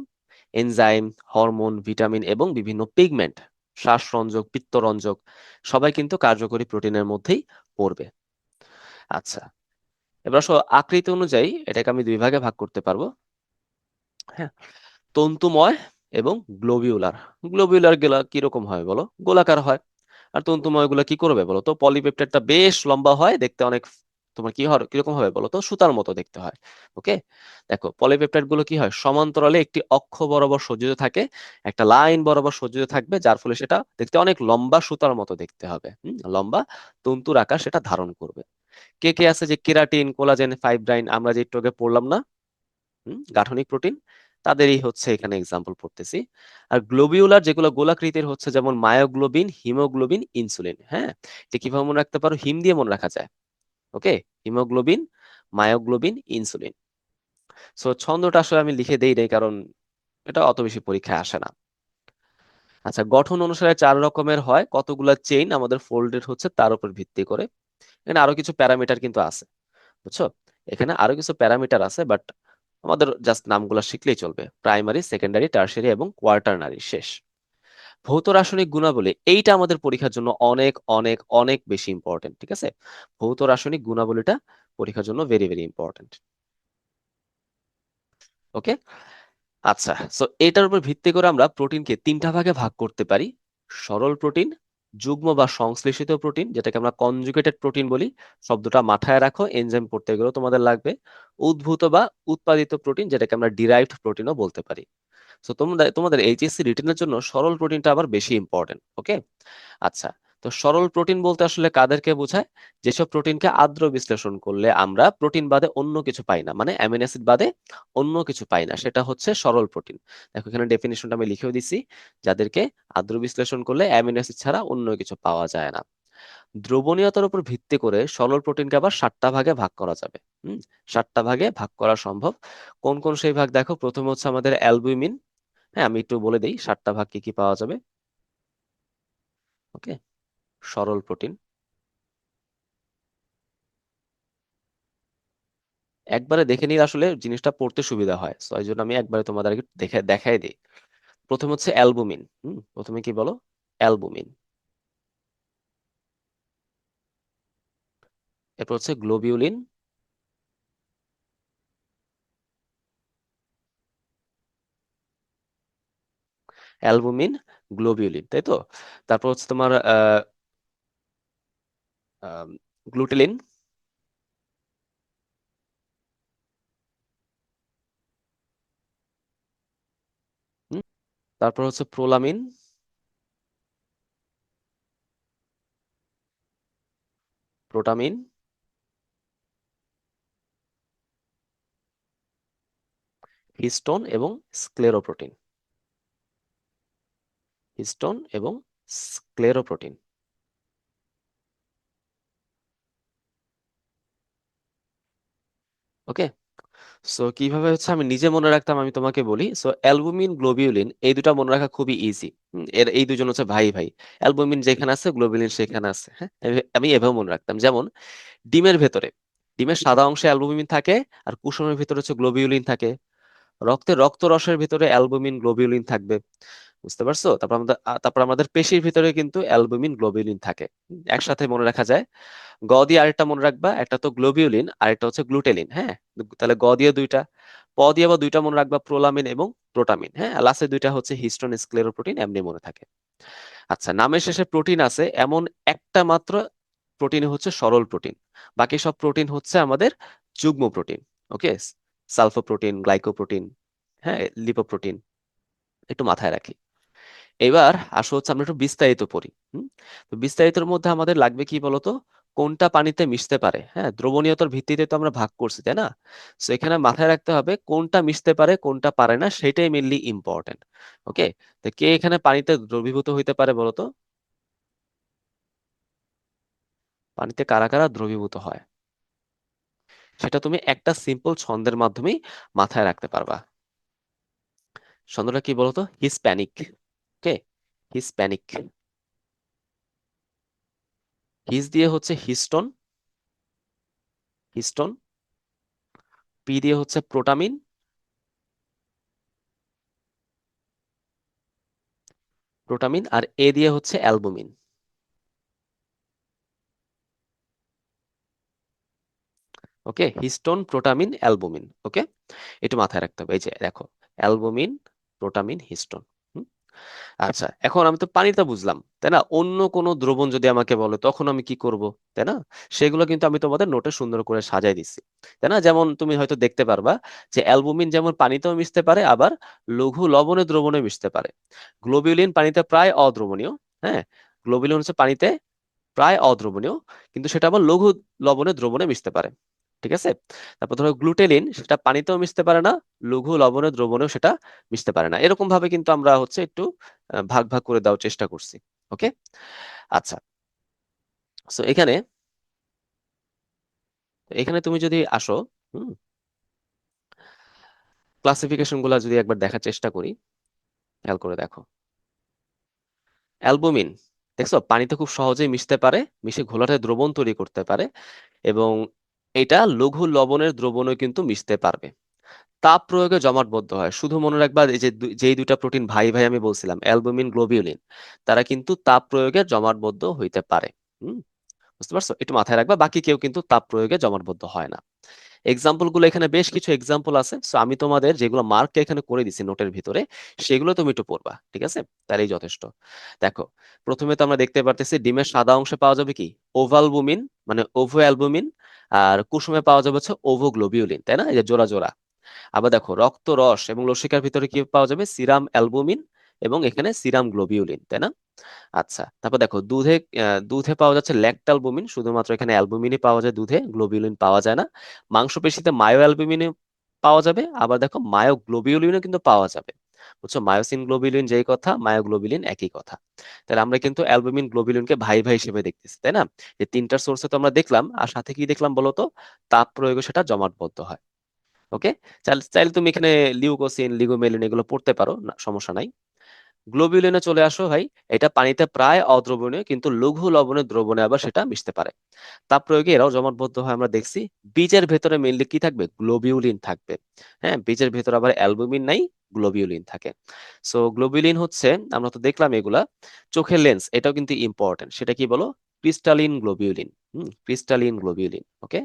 এনজাইম, হরমোন, ভিটামিন এবং বিভিন্ন পিগমেন্ট, শ্বাসরঞ্জক, পিত্তরঞ্জক, সবাই কিন্তু কার্যকরী প্রোটিনের মধ্যেই পড়বে। আচ্ছা, এবার আসো আকৃতি অনুযায়ী এটাকে আমি দুই ভাগে ভাগ করতে পারবো। হ্যাঁ, তন্তুময় এবং গ্লোবিউলার। গ্লোবিউলার গুলা কিরকম হয় বলো? গোলাকার হয়। আর তন্তুময় গুলা কি করবে বলো তো? পলিপেপটাইডটা বেশ লম্বা হয় দেখতে, অনেক তোমার কি হয়, কিরকম হবে বলো তো? সুতার মতো দেখতে হয়। ওকে, দেখো পলিপেপটাইড গুলো কি হয়? সমান্তরালে একটি অক্ষ বরাবর সজ্জিত থাকে, একটা লাইন বরাবর সজ্জিত থাকবে, যার ফলে সেটা দেখতে অনেক লম্বা সুতার মতো দেখতে হবে। লম্বা তন্তুর আকার সেটা ধারণ করবে। কে কে আছে যে কেরাটিন, কোলাজেন, ফাইব্রাইন, আমরা যে একটু আগে পড়লাম না, গাঠনিক প্রোটিন, তাদেরই হচ্ছে এখানে এক্সাম্পল পড়তেছি। আর গ্লোবিউলার যেগুলো গোলাকৃতির হচ্ছে, যেমন মায়োগ্লোবিন, হিমোগ্লোবিন, ইনসুলিন। হ্যাঁ, এটা কিভাবে মনে রাখতে পারো? হিম দিয়ে মনে রাখা যায়। ওকে, হিমোগ্লোবিন, মায়োগ্লোবিন, ইনসুলিন। সো ছন্দটা আসলে আমি লিখে দেই নাই, কারণ এটা অত বেশি পরীক্ষায় আসে না। আচ্ছা, গঠন অনুসারে চার রকমের হয়, কতগুলা চেইন আমাদের ফোল্ডেড হচ্ছে তার উপর ভিত্তি করে। এখানে আরো কিছু প্যারামিটার কিন্তু আছে, বুঝছো? এখানে আরো কিছু প্যারামিটার আছে, বাট আমাদের জাস্ট নামগুলো শিখলেই চলবে। প্রাইমারি, সেকেন্ডারি, টারশারি এবং কোয়াটারনারি, শেষ। ভৌত রাসায়নিক গুণাবলী এইটা আমাদের পরীক্ষার জন্য অনেক অনেক অনেক বেশি ইম্পর্টেন্ট, ঠিক আছে? ভৌত রাসায়নিক গুণাবলীটা পরীক্ষার জন্য ভেরি ভেরি ইম্পর্টেন্ট। ওকে, আচ্ছা। সো এটার উপর ভিত্তি করে আমরা প্রোটিনকে তিনটা ভাগে ভাগ করতে পারি: সরল প্রোটিন, যুগ্ম বা সংশ্লেষিত প্রোটিন যেটাকে আমরা কনজুগেটেড প্রোটিন বলি, শব্দটা মাথায় রাখো, এনজাইম পড়তে গেলেও তোমাদের লাগবে, উদ্ভূত বা উৎপাদিত প্রোটিন যেটাকে আমরা ডিরাইভড প্রোটিনও বলতে পারি। সো তোমাদের তোমাদের এইচএসসি রিটেনের জন্য সরল প্রোটিনটা আবার বেশি ইম্পর্টেন্ট। ওকে, আচ্ছা। তো সরল প্রোটিন বলতে আসলে কাদেরকে বোঝায়? যেসব প্রোটিনকে আদ্র বিশ্লেষণ করলে আমরা প্রোটিন বাদে অন্য কিছু পাই না, মানে অ্যামিনো অ্যাসিড বাদে অন্য কিছু পাই না, সেটা হচ্ছে সরল প্রোটিন। দেখো এখানে ডেফিনিশনটা আমি লিখেও দিছি, যাদেরকে আদ্র বিশ্লেষণ করলে অ্যামিনো অ্যাসিড ছাড়া অন্য কিছু পাওয়া যায় না। দ্রবণীয়তার উপর ভিত্তি করে সরল প্রোটিনকে আবার 7টা ভাগে ভাগ করা যাবে। হুম, 7টা ভাগে ভাগ করা সম্ভব। কোন কোন সেই ভাগ দেখো, প্রথমে হচ্ছে আমাদের অ্যালবুমিন। হ্যাঁ, আমি একটু বলে দিই 7টা ভাগ কি কি পাওয়া যাবে। ওকে, সরল প্রোটিন একবারে দেখে নিলে আসলে জিনিসটা পড়তে সুবিধা হয়, সো এই জন্য আমি একবারে তোমাদেরকে দেখে দেখাই দিই। প্রথম হচ্ছে অ্যালবুমিন। প্রথমে কি বলো? অ্যালবুমিন। এরপর হচ্ছে গ্লোবিউলিন। অ্যালবুমিন, গ্লোবিউলিন, তাই তো? তারপর হচ্ছে তোমার গ্লুটেলিন। তারপর হচ্ছে প্রোলামিন, প্রোটামিন, হিস্টোন এবং স্ক্লেরোপ্রোটিন। হিস্টোন এবং স্ক্লেরোপ্রোটিন। ওকে, সো কিভাবে হচ্ছে আমি নিজে মনে রাখতাম আমি তোমাকে বলি। সো অ্যালবুমিন, গ্লোবিউলিন এই দুটা মনে রাখা খুবই ইজি। এর এই দুজন হচ্ছে ভাই ভাই। অ্যালবুমিন যেখানে আছে গ্লোবিউলিন সেখানে আছে। হ্যাঁ, আমি এভাবে মনে রাখতাম। যেমন ডিমের ভেতরে, ডিমের সাদা অংশে অ্যালবুমিন থাকে, আর কুসুমের ভিতরে হচ্ছে গ্লোবিউলিন থাকে। রক্ত রসের ভিতরে অ্যালবুমিন, গ্লোবিউলিন থাকবে। বুঝতে পারছো? তারপর আমাদের পেশির ভিতরে কিন্তু অ্যালবুমিন, গ্লোবিউলিন থাকে। একসাথে মনে রাখা যায়। গ দিয়ে আরেকটা মনে রাখবা, একটা তো গ্লোবিউলিন আর একটা হচ্ছে গ্লুটেলিন। হ্যাঁ, তাহলে গ দিয়ে দুইটা, প দিয়ে আবার দুইটা মনে রাখবা, প্রোলামিন এবং প্রোটামিন। হ্যাঁ, লাস্টে দুইটা হচ্ছে হিস্টোন, স্ক্লেরোপ্রোটিন, এমনি মনে থাকে। আচ্ছা, নামের শেষে প্রোটিন আছে এমন একটা মাত্র প্রোটিন হচ্ছে সরল প্রোটিন। বাকি সব প্রোটিন হচ্ছে আমাদের যুগ্ম প্রোটিন। ওকে, সালফোপ্রোটিন, গ্লাইকোপ্রোটিন, হ্যাঁ, লিপোপ্রোটিন, একটু মাথায় রাখি। এবার আসো হচ্ছে আমরা একটু বিস্তারিত পড়ি। তো বিস্তারিতের মধ্যে আমাদের লাগবে কি বলতো? কোনটা পানিতে মিশতে পারে। হ্যাঁ, দ্রবণীয়তার ভিত্তিতে তো আমরা ভাগ করছি, তাই না? তো এখানে মাথায় রাখতে হবে কোনটা মিশতে পারে কোনটা পারে না, সেটাই মেনলি ইম্পর্টেন্ট। ওকে, তো কে এখানে পানিতে দ্রবীভূত হইতে পারে বলতো? পানিতে কারা কারা দ্রবীভূত হয় সেটা তুমি একটা সিম্পল ছন্দের মাধ্যমেই মাথায় রাখতে পারবা। ছন্দটা কি বলতো? হিসপ্যানিক। ওকে, হিসপ্যানিক। হিস দিয়ে হচ্ছে হিস্টোন, হিস্টোন। পি দিয়ে হচ্ছে প্রোটামিন, প্রোটামিন। আর এ দিয়ে হচ্ছে অ্যালবুমিন। ওকে, হিস্টোন, প্রোটামিন, অ্যালবুমিন। ওকে, একটু মাথায় রাখতে হবে। এই যে দেখো, অ্যালবুমিন, প্রোটামিন, হিস্টোন। হুম, আচ্ছা। এখন আমি তো পানিটা বুঝলাম, তাই না? অন্য কোনো দ্রবণ যদি আমাকে বলে তখন আমি কি করব, তাই না? সেগুলো কিন্তু আমি তোমাদের নোটে সুন্দর করে সাজাই দিচ্ছি, তাই না? যেমন তুমি হয়তো দেখতে পারবা যে অ্যালবুমিন যেমন পানিতেও মিশতে পারে, আবার লঘু লবণে দ্রবণে মিশতে পারে। গ্লোবিউলিন পানিতে প্রায় অদ্রবণীয়। হ্যাঁ, গ্লোবিউলিন হচ্ছে পানিতে প্রায় অদ্রবণীয়, কিন্তু সেটা আবার লঘু লবণে দ্রবণে মিশতে পারে। ঠিক আছে? তারপর ধরো গ্লুটেলিন, সেটা পানিতেও মিশতে পারে না, লঘু লবণে দ্রবণেও সেটা মিশতে পারে না। এরকম ভাবে কিন্তু আমরা হচ্ছে একটু ভাগ ভাগ করে দেওয়ার চেষ্টা করছি। ওকে, আচ্ছা। সো এখানে, এখানে তুমি যদি আসো, হুম, ক্লাসিফিকেশন গুলা যদি একবার দেখার চেষ্টা করি, খেয়াল করে দেখো। অ্যালবুমিন, দেখছো পানিতে খুব সহজেই মিশতে পারে, মিশে ঘোলাটে দ্রবণ তৈরি করতে পারে, এবং এটা লঘু লবণের দ্রবণও কিন্তু মিশতে পারবে। তাপ প্রয়োগে জমাটবদ্ধ হয়। শুধু মনে রাখবা এই যে যেই দুইটা প্রোটিন ভাই ভাই আমি বলছিলাম, অ্যালবুমিন গ্লোবিউলিন, তারা কিন্তু তাপ প্রয়োগে জমাটবদ্ধ হইতে পারে। হুম, বুঝতে পারছো? একটু মাথায় রাখবা, বাকি কেউ কিন্তু তাপ প্রয়োগে জমাটবদ্ধ হয় না। এক্সাম্পল গুলো এখানে বেশ কিছু এক্সাম্পল আছে, সো আমি তোমাদের যেগুলো মার্ক এখানে করে দিছি নোটের ভিতরে, সেগুলো তুমি একটু পড়বা, ঠিক আছে? তাহলেই যথেষ্ট। দেখো, প্রথমে তো আমরা দেখতে পারতেছি ডিমের সাদা অংশে পাওয়া যাবে কি ওভালবুমিন, মানে ওভো অ্যালবুমিন, আর কুসুমে পাওয়া যাবে হচ্ছে ওভোগ্লোবিউলিন, তাই না? এই যে জোড়া জোড়া। আবার দেখো, রক্ত রস এবং লসিকার ভিতরে কি পাওয়া যাবে? সিরাম অ্যালবুমিন এবং এখানে সিরাম গ্লোবিউলিন, তাই না? আচ্ছা, তারপর দেখো দুধে পাওয়া যাচ্ছে ল্যাকটালবুমিন, শুধুমাত্র এখানে অ্যালবুমিনই পাওয়া যায়, দুধে গ্লোবিউলিন পাওয়া যায় না। মাংসপেশিতে মায়ো অ্যালবুমিন পাওয়া যাবে, আবার দেখো মায়ো গ্লোবিউলিনও কিন্তু পাওয়া যাবে। বুঝছো, মায়োসিন গ্লোবিউলিন যেই কথা, মায়োগ্লোবিউলিন একই কথা। তাহলে আমরা কিন্তু অ্যালবুমিন গ্লোবিউলিনকে ভাই ভাই হিসেবে দেখতেছি, তাই না? এই তিনটা সোর্সে তো আমরা দেখলাম, আর সাথে কি দেখলাম বলতো? তাপ প্রয়োগে সেটা জমাটবদ্ধ হয়। ওকে, চাইলে চাইলে তুমি এখানে লিউকোসিন, লিগোমেলিন এগুলো পড়তে পারো না, সমস্যা নাই। গ্লোবিউলিনে চলে আসো ভাই। এটা পানিতে প্রায় অদ্রবণীয়, কিন্তু লঘু লবণের দ্রবণে আবার সেটা মিশতে পারে। তাপ প্রয়োগে এরাও জমাটবদ্ধ হয়, আমরা দেখছি। বীজের ভেতরে মেইনলি কি থাকবে? গ্লোবিউলিন থাকবে। হ্যাঁ, বীজের ভেতরে আবার অ্যালবুমিন নাই, গ্লোবিউলিন থাকে। সো গ্লোবিউলিন হচ্ছে, আমরা তো দেখলাম এগুলা। চোখের লেন্স, এটাও কিন্তু ইম্পর্টেন্ট। সেটা কি বলো? Crystalline globulin. Crystalline globulin. ওকে,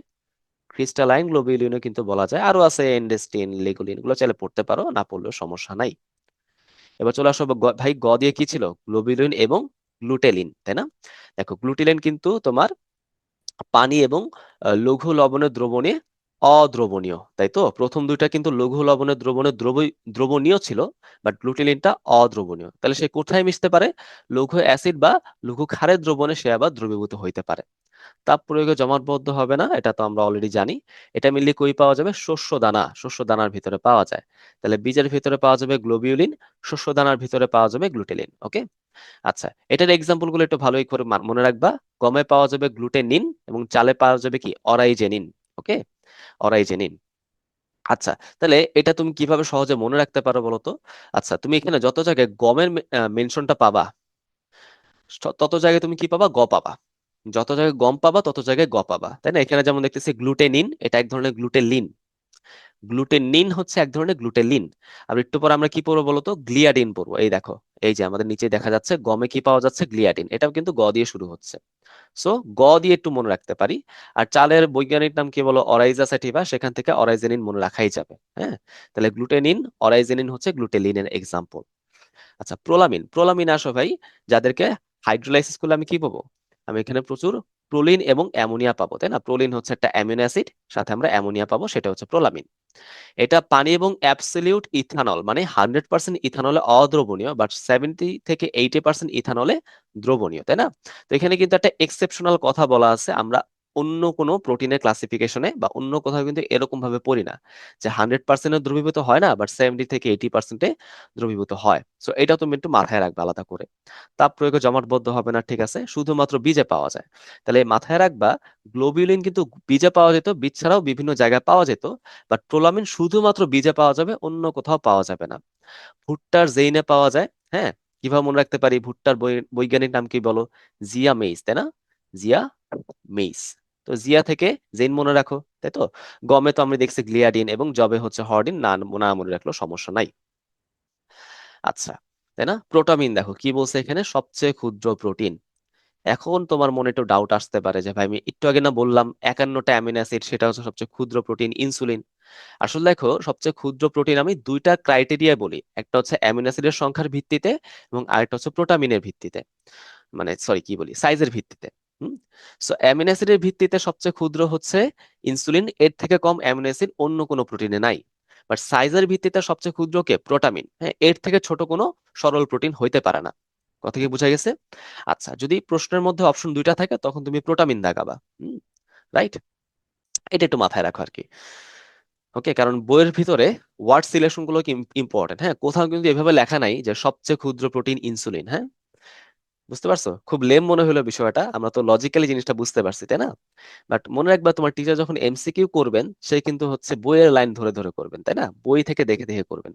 ক্রিস্টালাইন গ্লোবিউলিনও কিন্তু বলা যায়। আরো আছে এন্ডেস্টিন, লেগুলিন, এগুলো চাইলে পড়তে পারো, না পড়লেও সমস্যা নাই। এবার চলে আসো ভাই, দিয়ে কি ছিল? গ্লোবিউলিন এবং গ্লুটেলিন, তাই না? দেখো, গ্লুটেলিন কিন্তু তোমার পানি এবং লঘু লবণের দ্রবণে অদ্রবণীয়, তাই তো? প্রথম দুইটা কিন্তু লঘু লবণের দ্রবণে দ্রবণীয় ছিল, বাট গ্লুটেলিনটা অদ্রবণীয়। তাহলে সে কোথায় মিশতে পারে? লঘু অ্যাসিড বা লঘু ক্ষারের দ্রবণে সে আবার দ্রবীভূত হইতে পারে। তাপ প্রয়োগে জমাটবদ্ধ হবে না, এটা তো আমরা অলরেডি জানি। এটা মিললে কই পাওয়া যাবে? শস্য দানা, শস্য দানার ভিতরে পাওয়া যায়। তাহলে বীজের ভিতরে পাওয়া যাবে গ্লোবিউলিন, শস্য দানার ভিতরে পাওয়া যাবে গ্লুটেলিন। ওকে, আচ্ছা, এটার এক্সাম্পল গুলো একটু ভালোই করে মনে রাখবা। গমে পাওয়া যাবে গ্লুটেনিন এবং চালে পাওয়া যাবে কি? অরাইজেনিন। ওকে, অরাইজেনিন। আচ্ছা, তাহলে এটা তুমি কিভাবে সহজে মনে রাখতে পারো বলো তো? আচ্ছা, তুমি এখানে যত জায়গায় গমের মেনশনটা পাবা, তত জায়গায় তুমি কি পাবা? গ পাবা। যত জায়গায় গম পাবা তত জায়গায় গ পাবা, তাই না? এখানে যেমন দেখতেছি গ্লুটেনিন, এটা এক ধরনের গ্লুটেলিন। গ্লুটেনিন হচ্ছে এক ধরনের গ্লুটেলিন। আর একটু পর আমরা কি পড়বো বলতো? গ্লিয়াডিন পড়বো। এই দেখো, এই যে আমাদের নিচে দেখা যাচ্ছে গমে কি পাওয়া যাচ্ছে? গ্লিয়াডিন। এটাও কিন্তু গ দিয়ে শুরু হচ্ছে। সো গ দিয়ে একটু মনে রাখতে পারি। আর চালের বৈজ্ঞানিক নাম কি বলো? অরাইজা স্যাটিভা, সেখান থেকে অরাইজেনিন মনে রাখাই যাবে। হ্যাঁ, তাহলে গ্লুটেনিন, অরাইজেনিন হচ্ছে গ্লুটেলিনের এক্সাম্পল। আচ্ছা, প্রোলামিন, প্রোলামিন আসো ভাই। যাদেরকে হাইড্রোলাইসিস করলে আমি কি পাবো? আমি এখানে প্রচুর প্রোলিন এবং অ্যামোনিয়া পাবো, তাই না? প্রোলিন হচ্ছে একটা অ্যামিনো অ্যাসিড, সাথে আমরা অ্যামোনিয়া পাবো, সেটা হচ্ছে প্রোলামিন। এটা পানি এবং অ্যাবসলিউট ইথানল, মানে 100% ইথানলে অদ্রবণীয়, বাট 70 থেকে 80% ইথানলে দ্রবণীয়, তাই না? তো এখানে কিন্তু একটা এক্সেপশনাল কথা বলা আছে। আমরা অন্য কোনো প্রোটিনের ক্লাসিফিকেশনে বা অন্য কোথাও কিন্তু এরকম ভাবে পড়ি না যে 100% দ্রবীভূত হয় না, বাট 70 থেকে 80% দ্রবীভূত হয়। সো এটা তুমি একটু মাথায় রাখবে আলাদা করে। তাপ প্রয়োগে জমাটবদ্ধ হবে না, ঠিক আছে? শুধুমাত্র বীজে পাওয়া যায়। তাহলে মাথায় রাখবা, গ্লোবিউলিন কিন্তু বীজে পাওয়া যেত, বীজ ছাড়াও বিভিন্ন জায়গায় পাওয়া যেত, বাট প্রোলামিন শুধুমাত্র বীজে পাওয়া যাবে, অন্য কোথাও পাওয়া যাবে না। ভুট্টার জেইনে পাওয়া যায়। হ্যাঁ, কিভাবে মনে রাখতে পারি? ভুট্টার বৈজ্ঞানিক নাম কি বলো? জিয়া মেইস, তাই না? জিয়া মেইস। তো জিয়া থেকে জেইন মনে রাখো, তাই তো? গমে তো আমরা দেখছি গ্লিয়াডিন, এবং জবে হচ্ছে হর্ডিন, না না মনে রাখলেও সমস্যা নাই। আচ্ছা, তাই না? প্রোটামিন দেখো কি বলছে এখানে? সবচেয়ে ক্ষুদ্র প্রোটিন। এখন তোমার মনে একটু ডাউট আসতে পারে যে ভাই, আমি একটু আগে না বললাম 51টা অ্যামিনো অ্যাসিড, সেটা হচ্ছে সবচেয়ে ক্ষুদ্র প্রোটিন, ইনসুলিন। আসলে দেখো, সবচেয়ে ক্ষুদ্র প্রোটিন আমি দুইটা ক্রাইটেরিয়া বলি, একটা হচ্ছে অ্যামিনো অ্যাসিডের সংখ্যার ভিত্তিতে, এবং আরেকটা হচ্ছে প্রোটামিনের ভিত্তিতে, মানে সরি কি বলি, সাইজের ভিত্তিতে। হুম, সো অ্যামিনো অ্যাসিডের ভিত্তিতে সবচেয়ে ক্ষুদ্র হচ্ছে ইনসুলিন, এর থেকে কম অ্যামিনো অ্যাসিড অন্য কোনো প্রোটিনে নাই। বাট সাইজের ভিত্তিতে সবচেয়ে ক্ষুদ্র কে? প্রোটামিন। হ্যাঁ, এর থেকে ছোট কোনো সরল প্রোটিন হইতে পারে না। কথা কি বোঝা গেছে? আচ্ছা, যদি প্রশ্নের মধ্যে অপশন দুইটা থাকে, তখন তুমি প্রোটামিন দাগাবা। রাইট, এটা একটু মাথায় রাখো আর কি। ওকে, কারণ বইয়ের ভিতরে ওয়ার্ড সিলেকশন গুলো কি ইম্পর্টেন্ট। হ্যাঁ, কোথাও কিন্তু এভাবে লেখা নাই যে সবচেয়ে ক্ষুদ্র প্রোটিন ইনসুলিন। হ্যাঁ, বুঝতে পারছো? খুব লেম মনে হলো বিষয়টা, আমরা তো লজিক্যালি জিনিসটা বুঝতে পারছি, তাই না? বাট মনে রাখবা, তোমার টিচার যখন এমসিকিউ করবেন, সে কিন্তু হচ্ছে বইয়ের লাইন ধরে ধরে করবেন, তাই না? বই থেকে দেখে দেখে করবেন।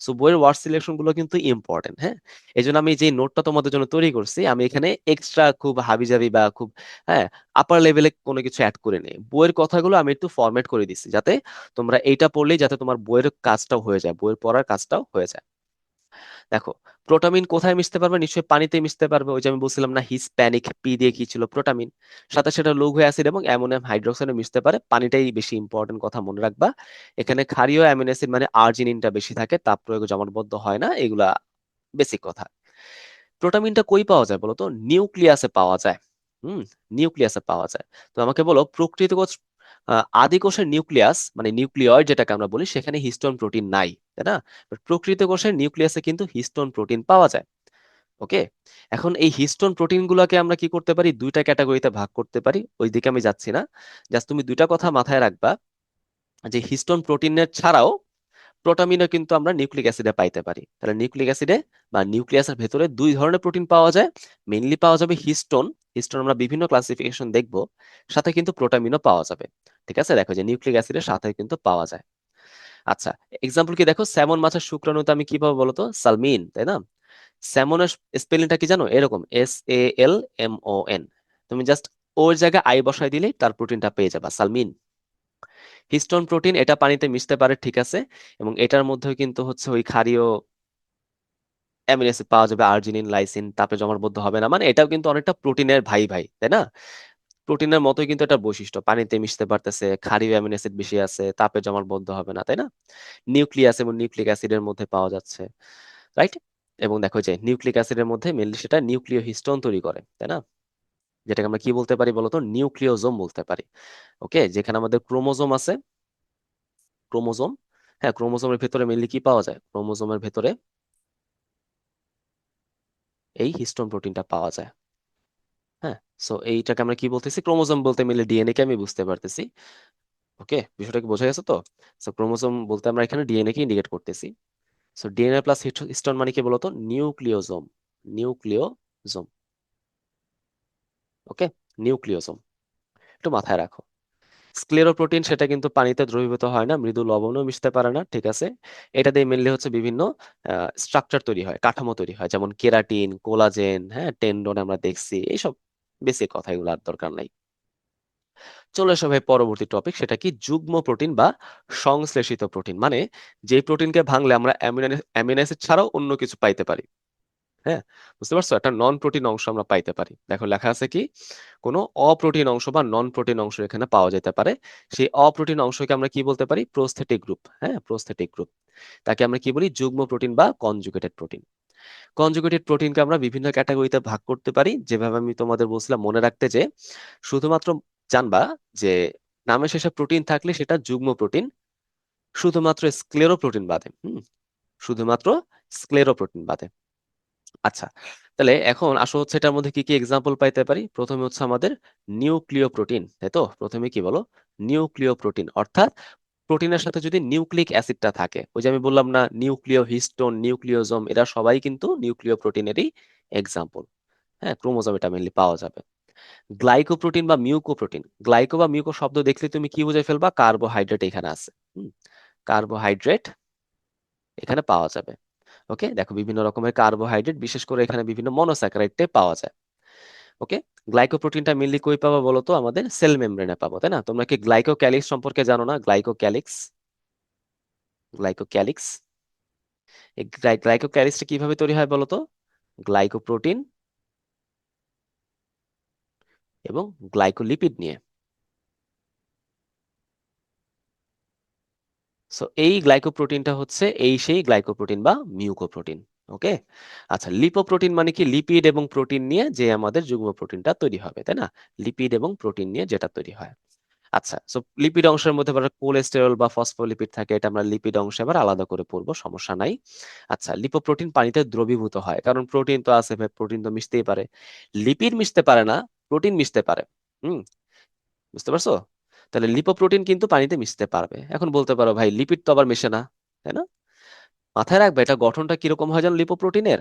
সো বইয়ের ওয়ার্ড সিলেকশন গুলো কিন্তু ইম্পর্টেন্ট, হ্যাঁ। এই জন্য আমি যে নোটটা তোমাদের জন্য তৈরি করছি, আমি এখানে এক্সট্রা খুব হাবিজাবি বা খুব, হ্যাঁ, আপার লেভেলে কোনো কিছু অ্যাড করে নেই। বইয়ের কথাগুলো আমি একটু ফরম্যাট করে দিচ্ছি, যাতে তোমরা এইটা পড়লেই যাতে তোমার বইয়ের কাজটাও হয়ে যায়, বইয়ের পড়ার কাজটাও হয়ে যায়। দেখো, প্রোটামিন কোথায় মিশতে পারবে? নিশ্চয়ই পানিতে মিশতে পারবে। ওই যে আমি বলছিলাম না, হিসপ্যানিক, পি দিয়ে কি ছিল, প্রোটামিন। সাথে সেটা লৌহ অ্যাসিড এবং অ্যামোনিয়াম হাইড্রোক্সাইডে মিশতে পারে। পানিটাই বেশি ইম্পর্টেন্ট, কথা মনে রাখবা। এখানে ক্ষারীয় অ্যামিনো অ্যাসিড মানে আর্জিনিনটা বেশি থাকে, তাপ প্রয়োগে জমাটবদ্ধ হয় না, এগুলা বেসিক কথা। প্রোটামিনটা কই পাওয়া যায় বলো তো? নিউক্লিয়াসে পাওয়া যায়। নিউক্লিয়াসে পাওয়া যায়। তো আমাকে বলো, প্রকৃত কোষ, আদি কোষের নিউক্লিয়াস মানে নিউক্লিয়য়েড যেটাকে আমরা বলি, সেখানে হিস্টোন প্রোটিন নাই, তাই না? But প্রকৃত কোষের নিউক্লিয়াসে কিন্তু হিস্টোন প্রোটিন পাওয়া যায়। ওকে। এখন এই হিস্টোন প্রোটিন গুলাকে আমরা কি করতে পারি? দুইটা ক্যাটাগরিতে ভাগ করতে পারি, ওই দিকে আমি যাচ্ছি না। জাস্ট তুমি দুইটা কথা মাথায় রাখবা, যে হিস্টোন প্রোটিনের ছাড়াও প্রোটামিনও কিন্তু আমরা নিউক্লিক অ্যাসিডে পাইতে পারি। তাহলে নিউক্লিক অ্যাসিডে বা নিউক্লিয়াসের ভেতরে দুই ধরনের প্রোটিন পাওয়া যায়। মেইনলি পাওয়া যাবে হিস্টোন। হিস্টোন আমরা বিভিন্ন ক্লাসিফিকেশন দেখব। সাথে কিন্তু প্রোটামিনও পাওয়া যাবে। ঠিক আছে, দেখো যে নিউক্লিক অ্যাসিডের সাথে কিন্তু পাওয়া যায়। আচ্ছা, এক্সাম্পল কি দেখো, স্যামন মাছের শুক্রাণুতে আমি কি পাবো বলতো? সালমিন, তাই না? স্যামনের স্পেলিংটা কি জানো? এরকম, SALMON। তুমি জাস্ট ওর জায়গায় আই বসাই দিলেই তার প্রোটিনটা পেয়ে যাবা, সালমিন। হিস্টোন প্রোটিন, এটা পানিতে মিশতে পারে, ঠিক আছে। এবং এটার মধ্যে কিন্তু হচ্ছে ওই ক্ষারীয় অ্যামিনো অ্যাসিড পাওয়া যাবে, আর্জিনিন, লাইসিন, তাপে জমাটবদ্ধ হবে না, মানে এটাও কিন্তু অনেকটা প্রোটিনের ভাই ভাই, তাই না? প্রোটিনের মতোই কিন্তু এটা বৈশিষ্ট্য, পানিতে মিশতে পারতেছে, ক্ষারীয় অ্যামিনো অ্যাসিড বেশি আছে, তাপে জমাটবদ্ধ হবে না, তাই না? নিউক্লিয়াস এবং নিউক্লিক অ্যাসিডের মধ্যে পাওয়া যাচ্ছে, রাইট? এবং দেখো যে নিউক্লিক অ্যাসিডের মধ্যে মেনলি সেটা নিউক্লিয় হিস্টোন তৈরি করে, তাই না? যেটাকে আমরা কি বলতে পারি বলতো? নিউক্লিওজোম বলতে পারি। ওকে, যেখানে আমাদের ক্রোমোজোম আছে, ক্রোমোজোম, হ্যাঁ, ক্রোমোজোমের ভেতরে মেনলি কি পাওয়া যায়? ক্রোমোজোমের ভেতরে এই হিস্টোন প্রোটিনটা পাওয়া যায়। হ্যাঁ। সো এইটাকে আমরা কি বলতেছি? ক্রোমোজোম বলতে মিলে ডিএনএ কে আমি বুঝতে পারতেছি। ওকে, বিষয়টা কি বোঝা গেছে তো? সো ক্রোমোজোম বলতে আমরা এখানে ডিএনএ কে ইন্ডিকেট করতেছি। সো ডিএনএ প্লাস হিস্টোন মানে কি বলতো? নিউক্লিওজোম। নিউক্লিওজোম। ওকে, নিউক্লিওজোম, একটু মাথায় রাখো। স্ক্লেরোপ্রোটিন, সেটা কিন্তু পানিতে দ্রবীভূত হয় না, মৃদু লবণও মিশতে পারে না, ঠিক আছে। এটা দিয়ে মেনলি হচ্ছে বিভিন্ন স্ট্রাকচার তৈরি হয়, কাঠামো তৈরি হয়, যেমন কেরাটিন, কোলাজেন, হ্যাঁ, টেন্ডন আমরা দেখছি, এইসব বেসিক কথা, এগুলো আর দরকার নাই। চলে আসো ভাই পরবর্তী টপিক, সেটা কি? যুগ্ম প্রোটিন বা সংশ্লেষিত প্রোটিন, মানে যে প্রোটিনকে ভাঙলে আমরা অ্যামিনো অ্যাসিড ছাড়াও অন্য কিছু পাইতে পারি। হ্যাঁ, বুঝতে পারছো? একটা নন প্রোটিন অংশ আমরা পাইতে পারি। দেখো লেখা আছে কি, কোনো অপ্রোটিন অংশ বা নন প্রোটিন অংশ এখানে পাওয়া যেতে পারে। সেই অপ্রোটিন অংশকে আমরা কি বলতে পারি? Prosthetic group. হ্যাঁ, প্রোস্থেটিক গ্রুপ। তাকে আমরা কি বলি? যুগ্ম প্রোটিন বা কনজুগেটেড প্রোটিন। কনজুগেটেড প্রোটিনকে আমরা বিভিন্ন ক্যাটাগরিতে ভাগ করতে পারি, যেভাবে আমি তোমাদের বলছিলাম মনে রাখতে, যে শুধুমাত্র জানবা যে নামের শেষে প্রোটিন থাকলে সেটা যুগ্ম প্রোটিন, শুধুমাত্র স্ক্লেরোপ্রোটিন বাদে। শুধুমাত্র স্ক্লেরোপ্রোটিন বাদে। আচ্ছা, তাহলে এখন আসো হচ্ছে এটার মধ্যে কি কি এক্সাম্পল পাইতে পারি। প্রথমে হচ্ছে আমাদের নিউক্লিয় প্রোটিন, তাই তো? প্রথমে কি বলো? নিউক্লিয় প্রোটিন, অর্থাৎ প্রোটিনের সাথে যদি নিউক্লিক অ্যাসিডটা থাকে, ওই যে আমি বললাম না, নিউক্লিয় হিস্টোন, নিউক্লিওজোম, এরা সবাই কিন্তু নিউক্লিয় প্রোটিনেরই এক্সাম্পল। হ্যাঁ, ক্রোমোজোম এটা মেনলি পাওয়া যাবে। গ্লাইকোপ্রোটিন বা মিউকোপ্রোটিন, গ্লাইকো বা মিউকো শব্দ দেখলে তুমি কি বুঝে ফেলবা? কার্বোহাইড্রেট এখানে আছে। কার্বোহাইড্রেট এখানে পাওয়া যাবে। ওকে, দেখো বিভিন্ন রকমের কার্বোহাইড্রেট, বিশেষ করে এখানে বিভিন্ন মনোস্যাকারাইডে পাওয়া যায়। ওকে। গ্লাইকোপ্রোটিনটা মেনলি কই পাবো বলো তো? আমাদের সেল মেমব্রেনে পাবো, তাই না? তোমরা কি গ্লাইকোক্যালিক্স সম্পর্কে জানো না? গ্লাইকোক্যালিক্স, গ্লাইকোক্যালিক্স, এই গ্লাইকোক্যালিক্সটা কিভাবে তৈরি হয় বলো তো? গ্লাইকোপ্রোটিন এবং গ্লাইকোলিপিড নিয়ে। সো এই গ্লাইকোপ্রোটিনটা হচ্ছে এই সেই গ্লাইকোপ্রোটিন বা মিউকোপ্রোটিন। ওকে। আচ্ছা, লিপোপ্রোটিন মানে কি? লিপিড এবং প্রোটিন নিয়ে যে আমাদের যুগ্ম প্রোটিনটা তৈরি হবে, তাই না? লিপিড এবং প্রোটিন নিয়ে যেটা তৈরি হয়। আচ্ছা, সো লিপিড অংশের মধ্যে আবার কোলেস্টেরল বা ফসফোলিপিড থাকে, এটা আমরা লিপিড অংশে আবার আলাদা করে পড়বো, সমস্যা নাই। আচ্ছা, লিপোপ্রোটিন পানিতে দ্রবীভূত হয়, কারণ প্রোটিন তো আছে ভাই, প্রোটিন তো মিশতেই পারে। লিপিড মিশতে পারে না, প্রোটিন মিশতে পারে। হুম, বুঝতে পারছো? তাহলে লিপোপ্রোটিন কিন্তু পানিতে মিশতে পারবে। এখন বলতে পারো ভাই, লিপিড তো আবার মেশে না, তাই না? মাথায় রাখবে এটা গঠনটা কিরকম হয় জানো লিপোপ্রোটিনের?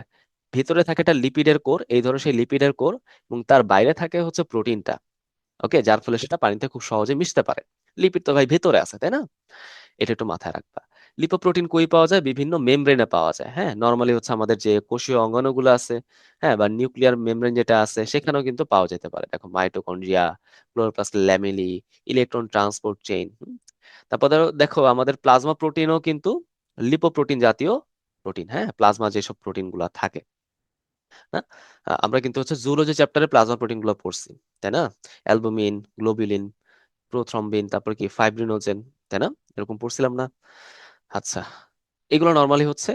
ভিতরে থাকে একটা লিপিডের কোর, এই ধরো সেই লিপিডের কোর, এবং তার বাইরে থাকে হচ্ছে প্রোটিনটা। ওকে, যার ফলে সেটা পানিতে খুব সহজে মিশতে পারে। লিপিড তো ভাই ভেতরে আছে, তাই না? এটা একটু মাথায় রাখবা। লিপোপ্রোটিন কই পাওয়া যায়? বিভিন্ন মেমব্রেনে পাওয়া যায়। হ্যাঁ, নর্মালি হচ্ছে আমাদের যে কোষীয় অঙ্গাণুগুলো আছে, হ্যাঁ, বা নিউক্লিয়ার মেমব্রেন যেটা আছে, সেখানেও কিন্তু পাওয়া যেতে পারে। দেখো mitochondria, chloroplast lamellae, electron transport chain. তারপর দেখো আমাদের প্লাজমা প্রোটিনও কিন্তু লিপোপ্রোটিন জাতীয় প্রোটিন। হ্যাঁ, প্লাজমা যেসব প্রোটিন গুলা থাকে না, আমরা কিন্তু হচ্ছে জুলজি চ্যাপ্টারে প্লাজমা প্রোটিন গুলো পড়ছি, তাই না? অ্যালবুমিন, গ্লোবুলিন, প্রোথ্রম্বিন, তারপর কি ফাইব্রিনোজেন, তাই না? এরকম পড়ছিলাম না? আচ্ছা, এগুলো নর্মালি হচ্ছে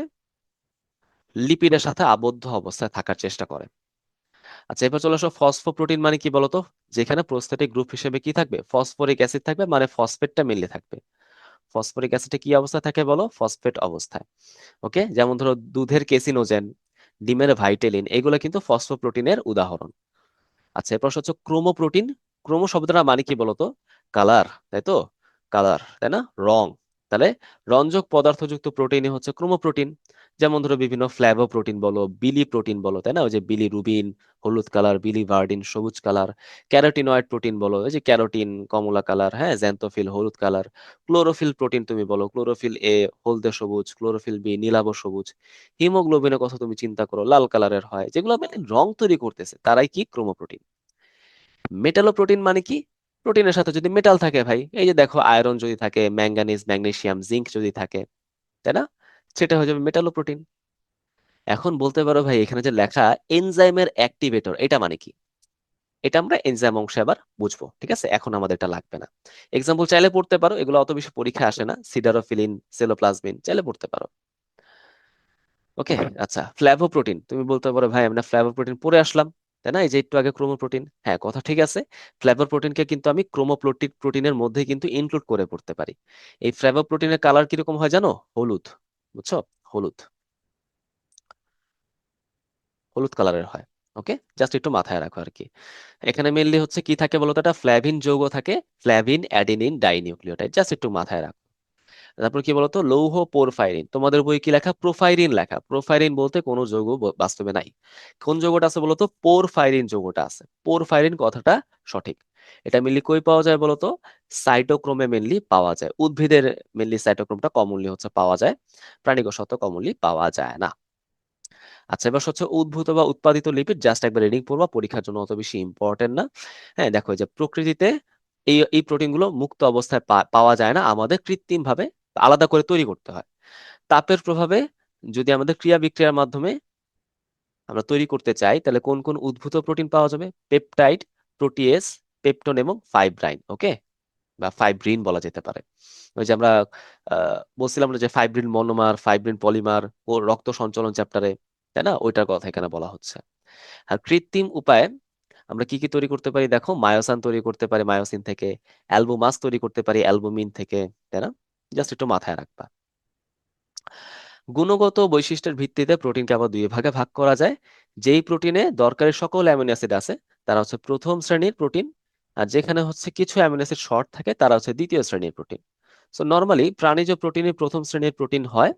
লিপিডের সাথে আবদ্ধ অবস্থায় থাকার চেষ্টা করে। আচ্ছা, এবার চলে আসো ফসফোপ্রোটিন মানে কি বলতো? যেখানে প্রোস্টেটিক গ্রুপ হিসেবে কি থাকবে? ফসফরিক অ্যাসিড থাকবে, মানে ফসফেটটা মিলে থাকবে। ফসফরিক অ্যাসিডে কি অবস্থায় থাকে বলো? ফসফেট অবস্থায়। ওকে, যেমন ধরো দুধের কেসিনোজেন, ডিমের ভাইটেলিন, এগুলো কিন্তু ফসফোপ্রোটিনের উদাহরণ। আচ্ছা, এরপর হচ্ছে ক্রোমোপ্রোটিন। ক্রোমো শব্দটা মানে কি বলতো? কালার, তাই তো? কালার, তাই না? রং। তাহলে রঞ্জক পদার্থযুক্ত প্রোটিনই হচ্ছে ক্রোমোপ্রোটিন। যেমন ধরো বিভিন্ন ফ্ল্যাভোপ্রোটিন বলো, বিলি প্রোটিন বলো, তাই না? ওই যে বিলি রুবিন হলুদ কালার, বিলি ভার্ডিন সবুজ কালার। ক্যারোটিনয়েড প্রোটিন বলো, ওই যে ক্যারোটিন কমলা কালার, হ্যাঁ, জ্যান্থোফিল হলুদ কালার। ক্লোরোফিল প্রোটিন তুমি বলো, ক্লোরোফিল এ হলদে সবুজ, ক্লোরোফিল বি নীলাভ সবুজ। হিমোগ্লোবিনের কথা তুমি চিন্তা করো, লাল কালারের হয়। যেগুলো মানে রং তৈরি করতেছে তারাই কি ক্রোমোপ্রোটিন। মেটালোপ্রোটিন মানে কি? প্রোটিনের সাথে যদি মেটাল থাকে ভাই, এই যে দেখো আয়রন যদি থাকে, ম্যাঙ্গানিজ, ম্যাগনেসিয়াম, জিঙ্ক যদি থাকে, তাই না? সেটা হয়ে যাবে মেটালোপ্রোটিন। এখন বলতে পারো ভাই, এখানে যে লেখা এনজাইমের অ্যাক্টিভেটর, এটা মানে কি? এটা আমরা এনজাইম অংশে আবার বুঝবো, ঠিক আছে? এখন আমাদের এটা লাগবে না। এক্সাম্পল চাইলে পড়তে পারো, এগুলো অত বেশি পরীক্ষা আসে না। সিডারোফিলিন, সেলোপ্লাজমিন, চাইলে পড়তে পারো। ওকে। আচ্ছা, ফ্ল্যাভোপ্রোটিন তুমি বলতে পারো ভাই আমরা ফ্ল্যাভোপ্রোটিন পড়ে আসলাম, তাই না? এই যে একটু আগে ক্রোমোপ্রোটিন, হ্যাঁ কথা ঠিক আছে। ফ্ল্যাভোপ্রোটিনকে কিন্তু আমি ক্রোমোপ্রোটিন প্রোটিনের মধ্যে কিন্তু ইনক্লুড করে পড়তে পারি। এই ফ্ল্যাভোপ্রোটিনের কালার কিরকম হয় জানো? হলুদ। বুঝছো? হলুদ, হলুদ কালারের হয়। ওকে, জাস্ট একটু মাথায় রাখো আর কি। এখানে মেনলি হচ্ছে কি থাকে বলতো? একটা ফ্ল্যাভিন যৌগ থাকে, ফ্ল্যাভিন অ্যাডেনিন ডাইনিউক্লিওটাইড, জাস্ট একটু মাথায় রাখো। তারপর কি বলতো? লৌহ পোরফাইরিন। তোমাদের বই কি লেখা? প্রোফাইরিন লেখা। প্রোফাইরিন বলতে কোনো যৌগ বাস্তবে নাই। কোন যৌগটা আছে বলতো? পোরফাইরিন যৌগটা আছে। পোরফাইরিন কথাটা সঠিক। এটা মেনলি কই পাওয়া যায় বলতো? সাইটোক্রোমে মেনলি পাওয়া যায়। উদ্ভিদের মেনলি সাইটোক্রোমটা কমনলি হচ্ছে পাওয়া যায়, প্রাণীকোষে কমনলি পাওয়া যায় না। আচ্ছা, এবার হচ্ছে উদ্ভূত বা উৎপাদিত লিপিড, জাস্ট একবার রিডিং পড়বা, পরীক্ষার জন্য অত বেশি ইম্পর্টেন্ট না। হ্যাঁ, দেখো এই যে প্রকৃতিতে এই এই প্রোটিনগুলো মুক্ত অবস্থায় পাওয়া যায় না, আমাদের কৃত্রিম ভাবে আলাদা করে তৈরি করতে হয়। তাপের প্রভাবে যদি আমাদের ক্রিয়া বিক্রিয়ার মাধ্যমে আমরা তৈরি করতে চাই, তাহলে কোন কোন উদ্ভূত প্রোটিন পাওয়া যাবে? পেপটাইড, প্রোটিয়েজ, পেপটোন এবং ফাইব্রাইন। ওকে, বা ফাইব্রিন বলা যেতে পারে। ওই যে আমরা বলছিলাম না যে ফাইব্রিন মনোমার, ফাইব্রিন পলিমার ও রক্ত সঞ্চালন চ্যাপ্টারে, তাই না? ওইটার কথা এখানে বলা হচ্ছে। আর কৃত্রিম উপায়ে আমরা কি কি তৈরি করতে পারি? দেখো মায়োসান তৈরি করতে পারি মায়োসিন থেকে, অ্যালবুমাস তৈরি করতে পারি অ্যালবুমিন থেকে, তাই না? জাস্ট একটু মাথায় রাখবা। গুণগত বৈশিষ্ট্যের ভিত্তিতে প্রোটিনকে আবার দুই ভাগে ভাগ করা যায়। যেই প্রোটিনে দরকারি সকল অ্যামিনো অ্যাসিড আছে তারা হচ্ছে প্রথম শ্রেণীর প্রোটিন, আর যেখানে হচ্ছে কিছু অ্যামিনো অ্যাসিড শর্ট থাকে তারা হচ্ছে দ্বিতীয় শ্রেণীর প্রোটিন। সো নর্মালি প্রাণীজ প্রোটিনই প্রথম শ্রেণীর প্রোটিন হয়,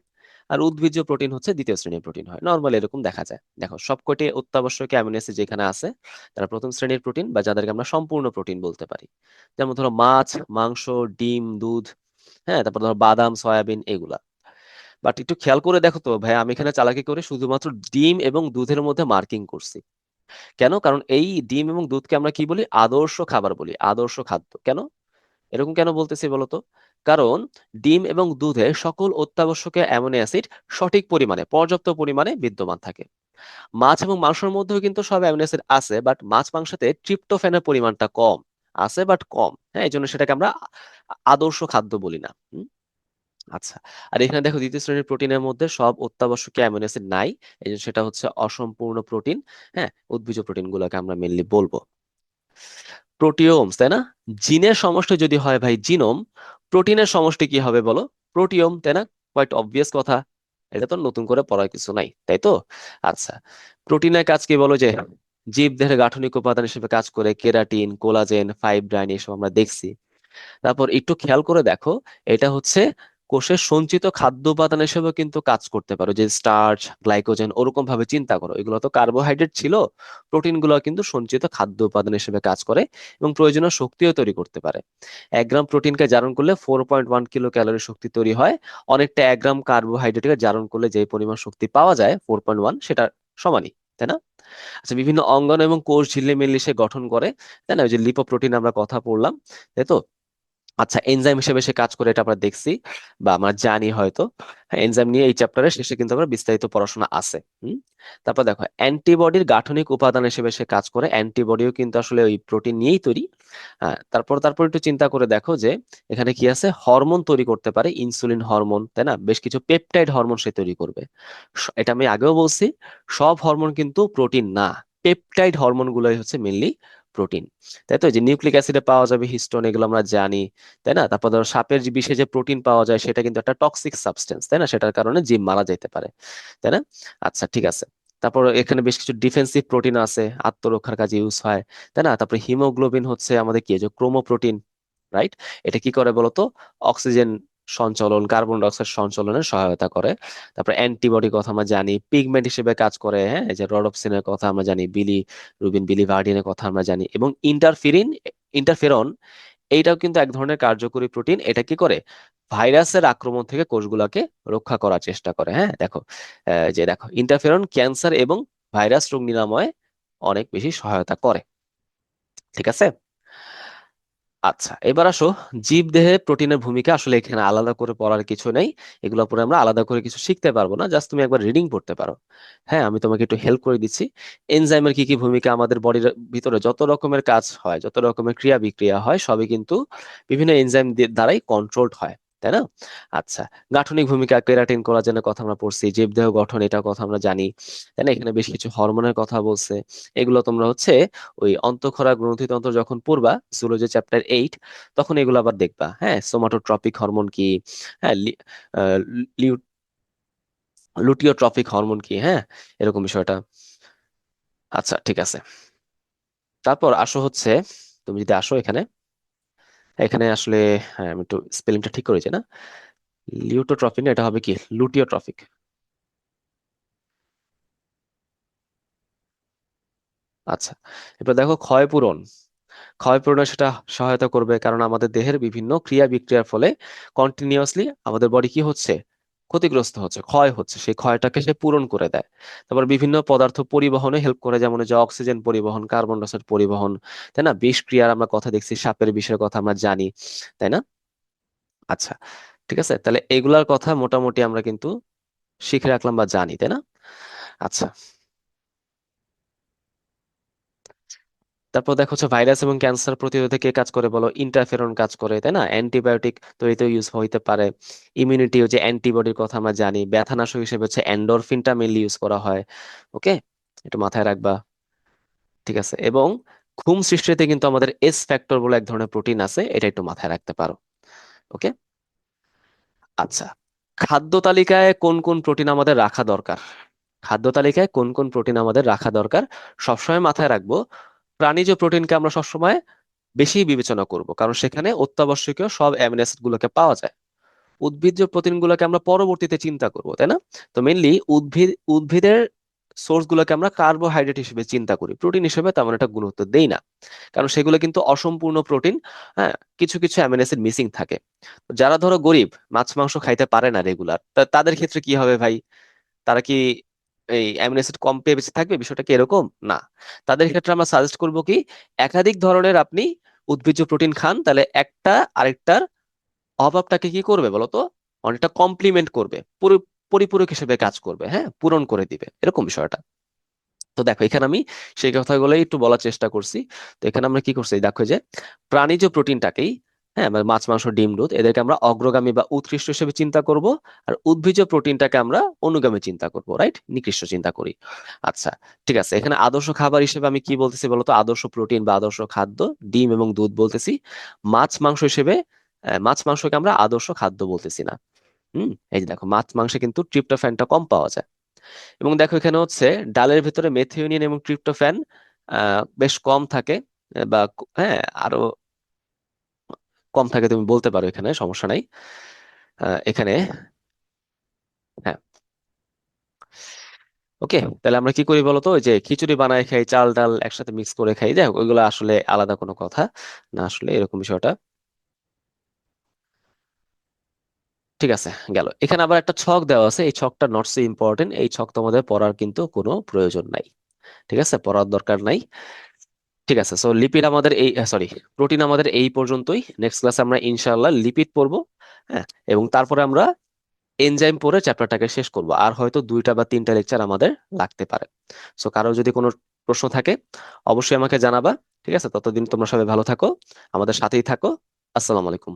আর উদ্ভিজ্জ প্রোটিন হচ্ছে দ্বিতীয় শ্রেণীর প্রোটিন হয়। নর্মালি এরকম দেখা যায়। দেখো সবকটি অত্যাবশ্যকীয় অ্যামিনো অ্যাসিড যেখানে আছে তারা প্রথম শ্রেণীর প্রোটিন, বা যাদেরকে আমরা সম্পূর্ণ প্রোটিন বলতে পারি। যেমন ধরো মাছ, মাংস, ডিম, দুধ, হ্যাঁ, তারপর ধরো বাদাম, সয়াবিন, এগুলা। বাট একটু খেয়াল করে দেখো তো ভাই, আমি এখানে চালাকি করে শুধুমাত্র ডিম এবং দুধের মধ্যে মার্কিং করছি। কেন? কারণ এই ডিম এবং দুধকে আমরা কি বলি? আদর্শ খাবার বলি, আদর্শ খাদ্য। কেন এরকম কেন বলতেছি বলতো? কারণ ডিম এবং দুধে সকল অত্যাবশ্যকীয় অ্যামিনো অ্যাসিড সঠিক পরিমাণে, পর্যাপ্ত পরিমাণে বিদ্যমান থাকে। মাছ এবং মাংসের মধ্যেও কিন্তু সব অ্যামিনো অ্যাসিড আছে, বাট মাছ মাংসতে ট্রিপ্টোফ্যানের পরিমাণটা কম আছে, বাট কম। হ্যাঁ, এই জন্য সেটাকে আমরা আদর্শ খাদ্য বলি না। আচ্ছা, আর এখানে দেখো দ্বিতীয় শ্রেণীর প্রোটিনের মধ্যে সব অত্যাবশ্যকীয় অ্যামিনো অ্যাসিড নাই, এই জন্য সেটা হচ্ছে অসম্পূর্ণ প্রোটিন। হ্যাঁ, উদ্ভিজ্জ প্রোটিন গুলোকে আমরা মেনলি বলবো প্রোটিওমস, তাই না? জিনের সমষ্টি যদি হয় ভাই জিনোম, প্রোটিনের সমষ্টি কি হবে বলো? প্রোটিওম, তাই না? কোয়াইট অবভিয়াস কথা। এটা তো নতুন করে পড়ার কিছু নাই, তাই তো? আচ্ছা, প্রোটিনের কাজ কি বলো? যে জীবদেহের গাঠনিক উপাদান হিসেবে কাজ করে, কেরাটিন, কোলাজেন, ফাইব্রাইন, এসব আমরা দেখছি। তারপর একটু খেয়াল করে দেখো, এটা হচ্ছে কোষের সঞ্চিত খাদ্য উপাদান হিসেবে কিন্তু কাজ করতে পারো, যে স্টার্চ, গ্লাইকোজেন, ওরকম ভাবে চিন্তা করো, এগুলো তো কার্বোহাইড্রেট ছিল। প্রোটিন গুলো কিন্তু সঞ্চিত খাদ্য উপাদান হিসেবে কাজ করে এবং প্রয়োজনীয় শক্তিও তৈরি করতে পারে। 1 গ্রাম প্রোটিনকে জারণ করলে 4.1 কিলো ক্যালোরি শক্তি তৈরি হয়। অনেকটা 1 গ্রাম কার্বোহাইড্রেটকে জারণ করলে যে পরিমাণ শক্তি পাওয়া যায় 4.1, সেটা সমানই, তাই না? আচ্ছা, বিভিন্ন অঙ্গন এবং কোষ ঝিল্লি সে গঠন করে, তাই না? ওই যে লিপোপ্রোটিন আমরা কথা বললাম, তাই তো? আচ্ছা, এনজাইম হিসেবে সে কাজ করে, এটা আমরা দেখছি বা আমরা জানি হয়তো। হ্যাঁ, এনজাইম নিয়ে এই চ্যাপ্টারের শেষে কিন্তু আমরা বিস্তারিত পড়াশোনা আছে। তারপর দেখো, অ্যান্টিবডির গাঠনিক উপাদান হিসেবে সে কাজ করে। অ্যান্টিবডিও কিন্তু আসলে ওই প্রোটিন নিয়েই তৈরি। হ্যাঁ, তারপর তারপর একটু চিন্তা করে দেখো যে এখানে কি আছে, হরমোন তৈরি করতে পারে, ইনসুলিন হরমোন, তাই না? বেশ কিছু পেপটাইড হরমোন সে তৈরি করবে। এটা আমি আগেও বলছি, সব হরমোন কিন্তু প্রোটিন না। পেপটাইড হরমোন গুলোই হচ্ছে মেনলি প্রোটিন। তাই তো? এই যে নিউক্লিক অ্যাসিডে পাওয়া যাবে হিস্টোন, এগুলো আমরা জানি, তাই না? তারপর ধরো সাপের যে বিষে যে প্রোটিন পাওয়া যায়, সেটা কিন্তু একটা টক্সিক সাবস্টেন্স, তাই না? সেটার কারণে জীব মারা যেতে পারে, তাই না? আচ্ছা, ঠিক আছে। তারপর এখানে বেশ কিছু ডিফেন্সিভ প্রোটিন আছে, আত্মরক্ষার কাজে ইউজ হয়, তাই না? তারপরে হিমোগ্লোবিন হচ্ছে আমাদের কি, যে ক্রোমোপ্রোটিন, রাইট? এটা কি করে বলতো? অক্সিজেন সঞ্চালন, কার্বন ডাই অক্সাইড সঞ্চালনে সহায়তা করে। তারপর অ্যান্টিবডি কথা আমরা জানি, পিগমেন্ট হিসেবে কাজ করে, হ্যাঁ, এই যে রডোপ্সিনের কথা আমরা জানি, বিলিভার্ডিনের কথা আমরা জানি, এবং ইন্টারফেরন, এইটাও কিন্তু এক ধরনের কার্যকরী প্রোটিন। এটা কি করে? ভাইরাসের আক্রমণ থেকে কোষগুলোকে রক্ষা করার চেষ্টা করে। হ্যাঁ, দেখো, যে দেখো, ইন্টারফেরন ক্যান্সার এবং ভাইরাস রোগ নিরাময়ে অনেক বেশি সহায়তা করে। ঠিক আছে। আচ্ছা, এবার আসো, জীব দেহে প্রোটিনের ভূমিকা। আসলে এখানে আলাদা করে পড়ার কিছু নেই, এগুলো পরে আমরা আলাদা করে কিছু শিখতে পারবো না, জাস্ট তুমি একবার রিডিং পড়তে পারো। হ্যাঁ, আমি তোমাকে একটু হেল্প করে দিচ্ছি। এনজাইমের কি কি ভূমিকা? আমাদের বডির ভিতরে যত রকমের কাজ হয়, যত রকমের ক্রিয়া বিক্রিয়া হয়, সবই কিন্তু বিভিন্ন এনজাইম দ্বারাই কন্ট্রোলড হয়, তাই না? আচ্ছা, গাঠনিক ভূমিকা, কেরাটিন, কোলাজেনের কথা আমরা পড়ছি, জীবদেহ গঠন, এটার কথা আমরা জানি, তাই না? এখানে বেশ কিছু হরমোনের কথা বলছে, এগুলো তোমরা হচ্ছে ওই অন্তঃক্ষরা গ্রন্থিতন্ত্র যখন পড়বা, জুলজি চ্যাপ্টার 8, তখন এগুলো আবার দেখবা। হ্যাঁ, সোমাটোট্রপিক হরমোন কি, হ্যাঁ, আহ, লিউ- লুটিওট্রপিক হরমোন কি, হ্যাঁ, এরকম বিষয়টা। আচ্ছা, ঠিক আছে। তারপর আসো হচ্ছে, তুমি যদি আসো এখানে, এখানে আসলে, হ্যাঁ, আমি একটু স্পেলিংটা ঠিক করেছি না? লিউটোট্রপিক না, এটা হবে কি, লুটিওট্রপিক। আচ্ছা, এবার দেখো, ক্ষয়পূরণ। ক্ষয়পূরণে সেটা সহায়তা করবে, কারণ আমাদের দেহের বিভিন্ন ক্রিয়া বিক্রিয়ার ফলে কন্টিনিউয়াসলি আমাদের বডি কি হচ্ছে, ক্ষতিগ্রস্ত হচ্ছে, ক্ষয় হচ্ছে, সেই ক্ষয়টাকে সে পূরণ করে দেয়। তারপর বিভিন্ন পদার্থ পরিবহনে হেল্প করে, যেমন যে অক্সিজেন পরিবহন, কার্বন ডাই অক্সাইড পরিবহন, তাই না? বিষ ক্রিয়ার আমরা কথা দেখছি, সাপের বিষের কথা আমরা জানি, তাই না? আচ্ছা, ঠিক আছে, তাহলে এগুলার কথা মোটামুটি আমরা কিন্তু শিখে রাখলাম বা জানি, তাই না? আচ্ছা, তারপর দেখো হচ্ছে ভাইরাস এবং ক্যান্সার প্রতিরোধে কে কাজ করে বলো? ইন্টারফেরন কাজ করে, তাই না? অ্যান্টিবায়োটিক তৈরিতে ইউজ হইতে পারে। ইমিউনিটি, যে অ্যান্টিবডির কথা আমরা জানি। ব্যথানাশক হিসেবে হচ্ছে এন্ডোরফিনটা মেনলি ইউজ করা হয়। ওকে, একটু মাথায় রাখবা। ঠিক আছে। এবং ঘুম সৃষ্টিতে কিন্তু আমাদের এস ফ্যাক্টর বলে এক ধরনের প্রোটিন আছে, এটা একটু মাথায় রাখতে পারো। ওকে। আচ্ছা, খাদ্য তালিকায় কোন কোন প্রোটিন আমাদের রাখা দরকার? খাদ্য তালিকায় কোন কোন প্রোটিন আমাদের রাখা দরকার? সবসময় মাথায় রাখবো, প্রাণীজ প্রোটিনকে আমরা সবসময় বেশি বিবেচনা করব, কারণ সেখানে অত্যাবশ্যকীয় সব অ্যামিনো অ্যাসিড গুলোকে পাওয়া যায়। উদ্ভিজ্জ প্রোটিন গুলোকে আমরা পরবর্তীতে চিন্তা করব, তাই না? তো মেনলি উদ্ভিদের সোর্স গুলোকে আমরা কার্বোহাইড্রেট হিসেবে চিন্তা করি, প্রোটিন হিসেবে তেমন একটা গুরুত্ব দেই না, কারণ সেগুলো কিন্তু অসম্পূর্ণ প্রোটিন। হ্যাঁ, কিছু কিছু অ্যামিনো অ্যাসিড মিসিং থাকে। তো যারা ধরো গরিব, মাছ মাংস খাইতে পারে না রেগুলার, তাদের ক্ষেত্রে কি হবে ভাই? তারা কি এই অ্যামিনো অ্যাসিড কম পেয়ে বেঁচে থাকবে? বিষয়টা কি এরকম না। তাদের ক্ষেত্রে আমরা সাজেস্ট করব কি, একাধিক ধরনের আপনি উদ্ভিজ্জ প্রোটিন খান, তাহলে একটা আরেকটার অভাবটাকে কি করবে বলতো, অনেকটা কমপ্লিমেন্ট করবে, পরিপূরক হিসেবে কাজ করবে, হ্যাঁ, পূরণ করে দিবে, এরকম বিষয়টা। তো দেখো, এখানে আমি সেই কথাগুলোই একটু বলার চেষ্টা করছি। তো এখানে আমরা কি করছি, দেখো যে প্রাণীজ প্রোটিনটাকেই, হ্যাঁ, মানে মাছ মাংস ডিম দুধ, এদেরকে আমরা অগ্রগামী বা উৎকৃষ্ট হিসেবে চিন্তা করব। আর উদ্ভিজ্জ প্রোটিনটাকে আমরা অনুগামী চিন্তা করব, রাইট, নিকৃষ্ট চিন্তা করি। আচ্ছা, ঠিক আছে। এখানে আদর্শ খাবার হিসেবে আমি কি বলতেছি বলতো? আদর্শ প্রোটিন বা আদর্শ খাদ্য ডিম এবং দুধ বলতেছি। মাছ মাংস হিসেবে, মাছ মাংসকে আমরা আদর্শ খাদ্য বলতেছি না। এই যে দেখো, মাছ মাংসে কিন্তু ট্রিপ্টোফ্যানটা কম পাওয়া যায়। এবং দেখো, এখানে হচ্ছে ডালের ভেতরে মেথিওনিন এবং ট্রিপ্টোফ্যান বেশ কম থাকে, বা হ্যাঁ, আরো কম থাকে, তুমি বলতে পারো, এখানে সমস্যা নাই। এখানে হ্যাঁ, ওকে, তাহলে আমরা কি করি বলতো, ওই যে খিচুড়ি বানায় খাই, চাল ডাল একসাথে মিক্স করে খাই, যাই হোক, ওইগুলো আসলে আলাদা কোনো কথা না, আসলে এরকম বিষয়টা। ঠিক আছে, গেল। এখানে আবার একটা ছক দেওয়া আছে, এই ছকটা নট সো ইম্পর্টেন্ট, এই ছক তোমাদের পড়ার কিন্তু কোনো প্রয়োজন নাই। ঠিক আছে, পড়ার দরকার নাই। ঠিক আছে, সো লিপিড আমাদের এই, সরি, প্রোটিন আমাদের এই পর্যন্তই। নেক্সট ক্লাসে আমরা ইনশাআল্লাহ লিপিড পড়বো। হ্যাঁ, এবং তারপরে আমরা এনজাইম পড়ে চ্যাপ্টারটাকে শেষ করব, আর হয়তো 2টা বা 3টা লেকচার আমাদের লাগতে পারে। সো কারো যদি কোনো প্রশ্ন থাকে অবশ্যই আমাকে জানাবা। ঠিক আছে, ততদিন তোমরা সবাই ভালো থাকো, আমাদের সাথেই থাকো। আসসালামু আলাইকুম।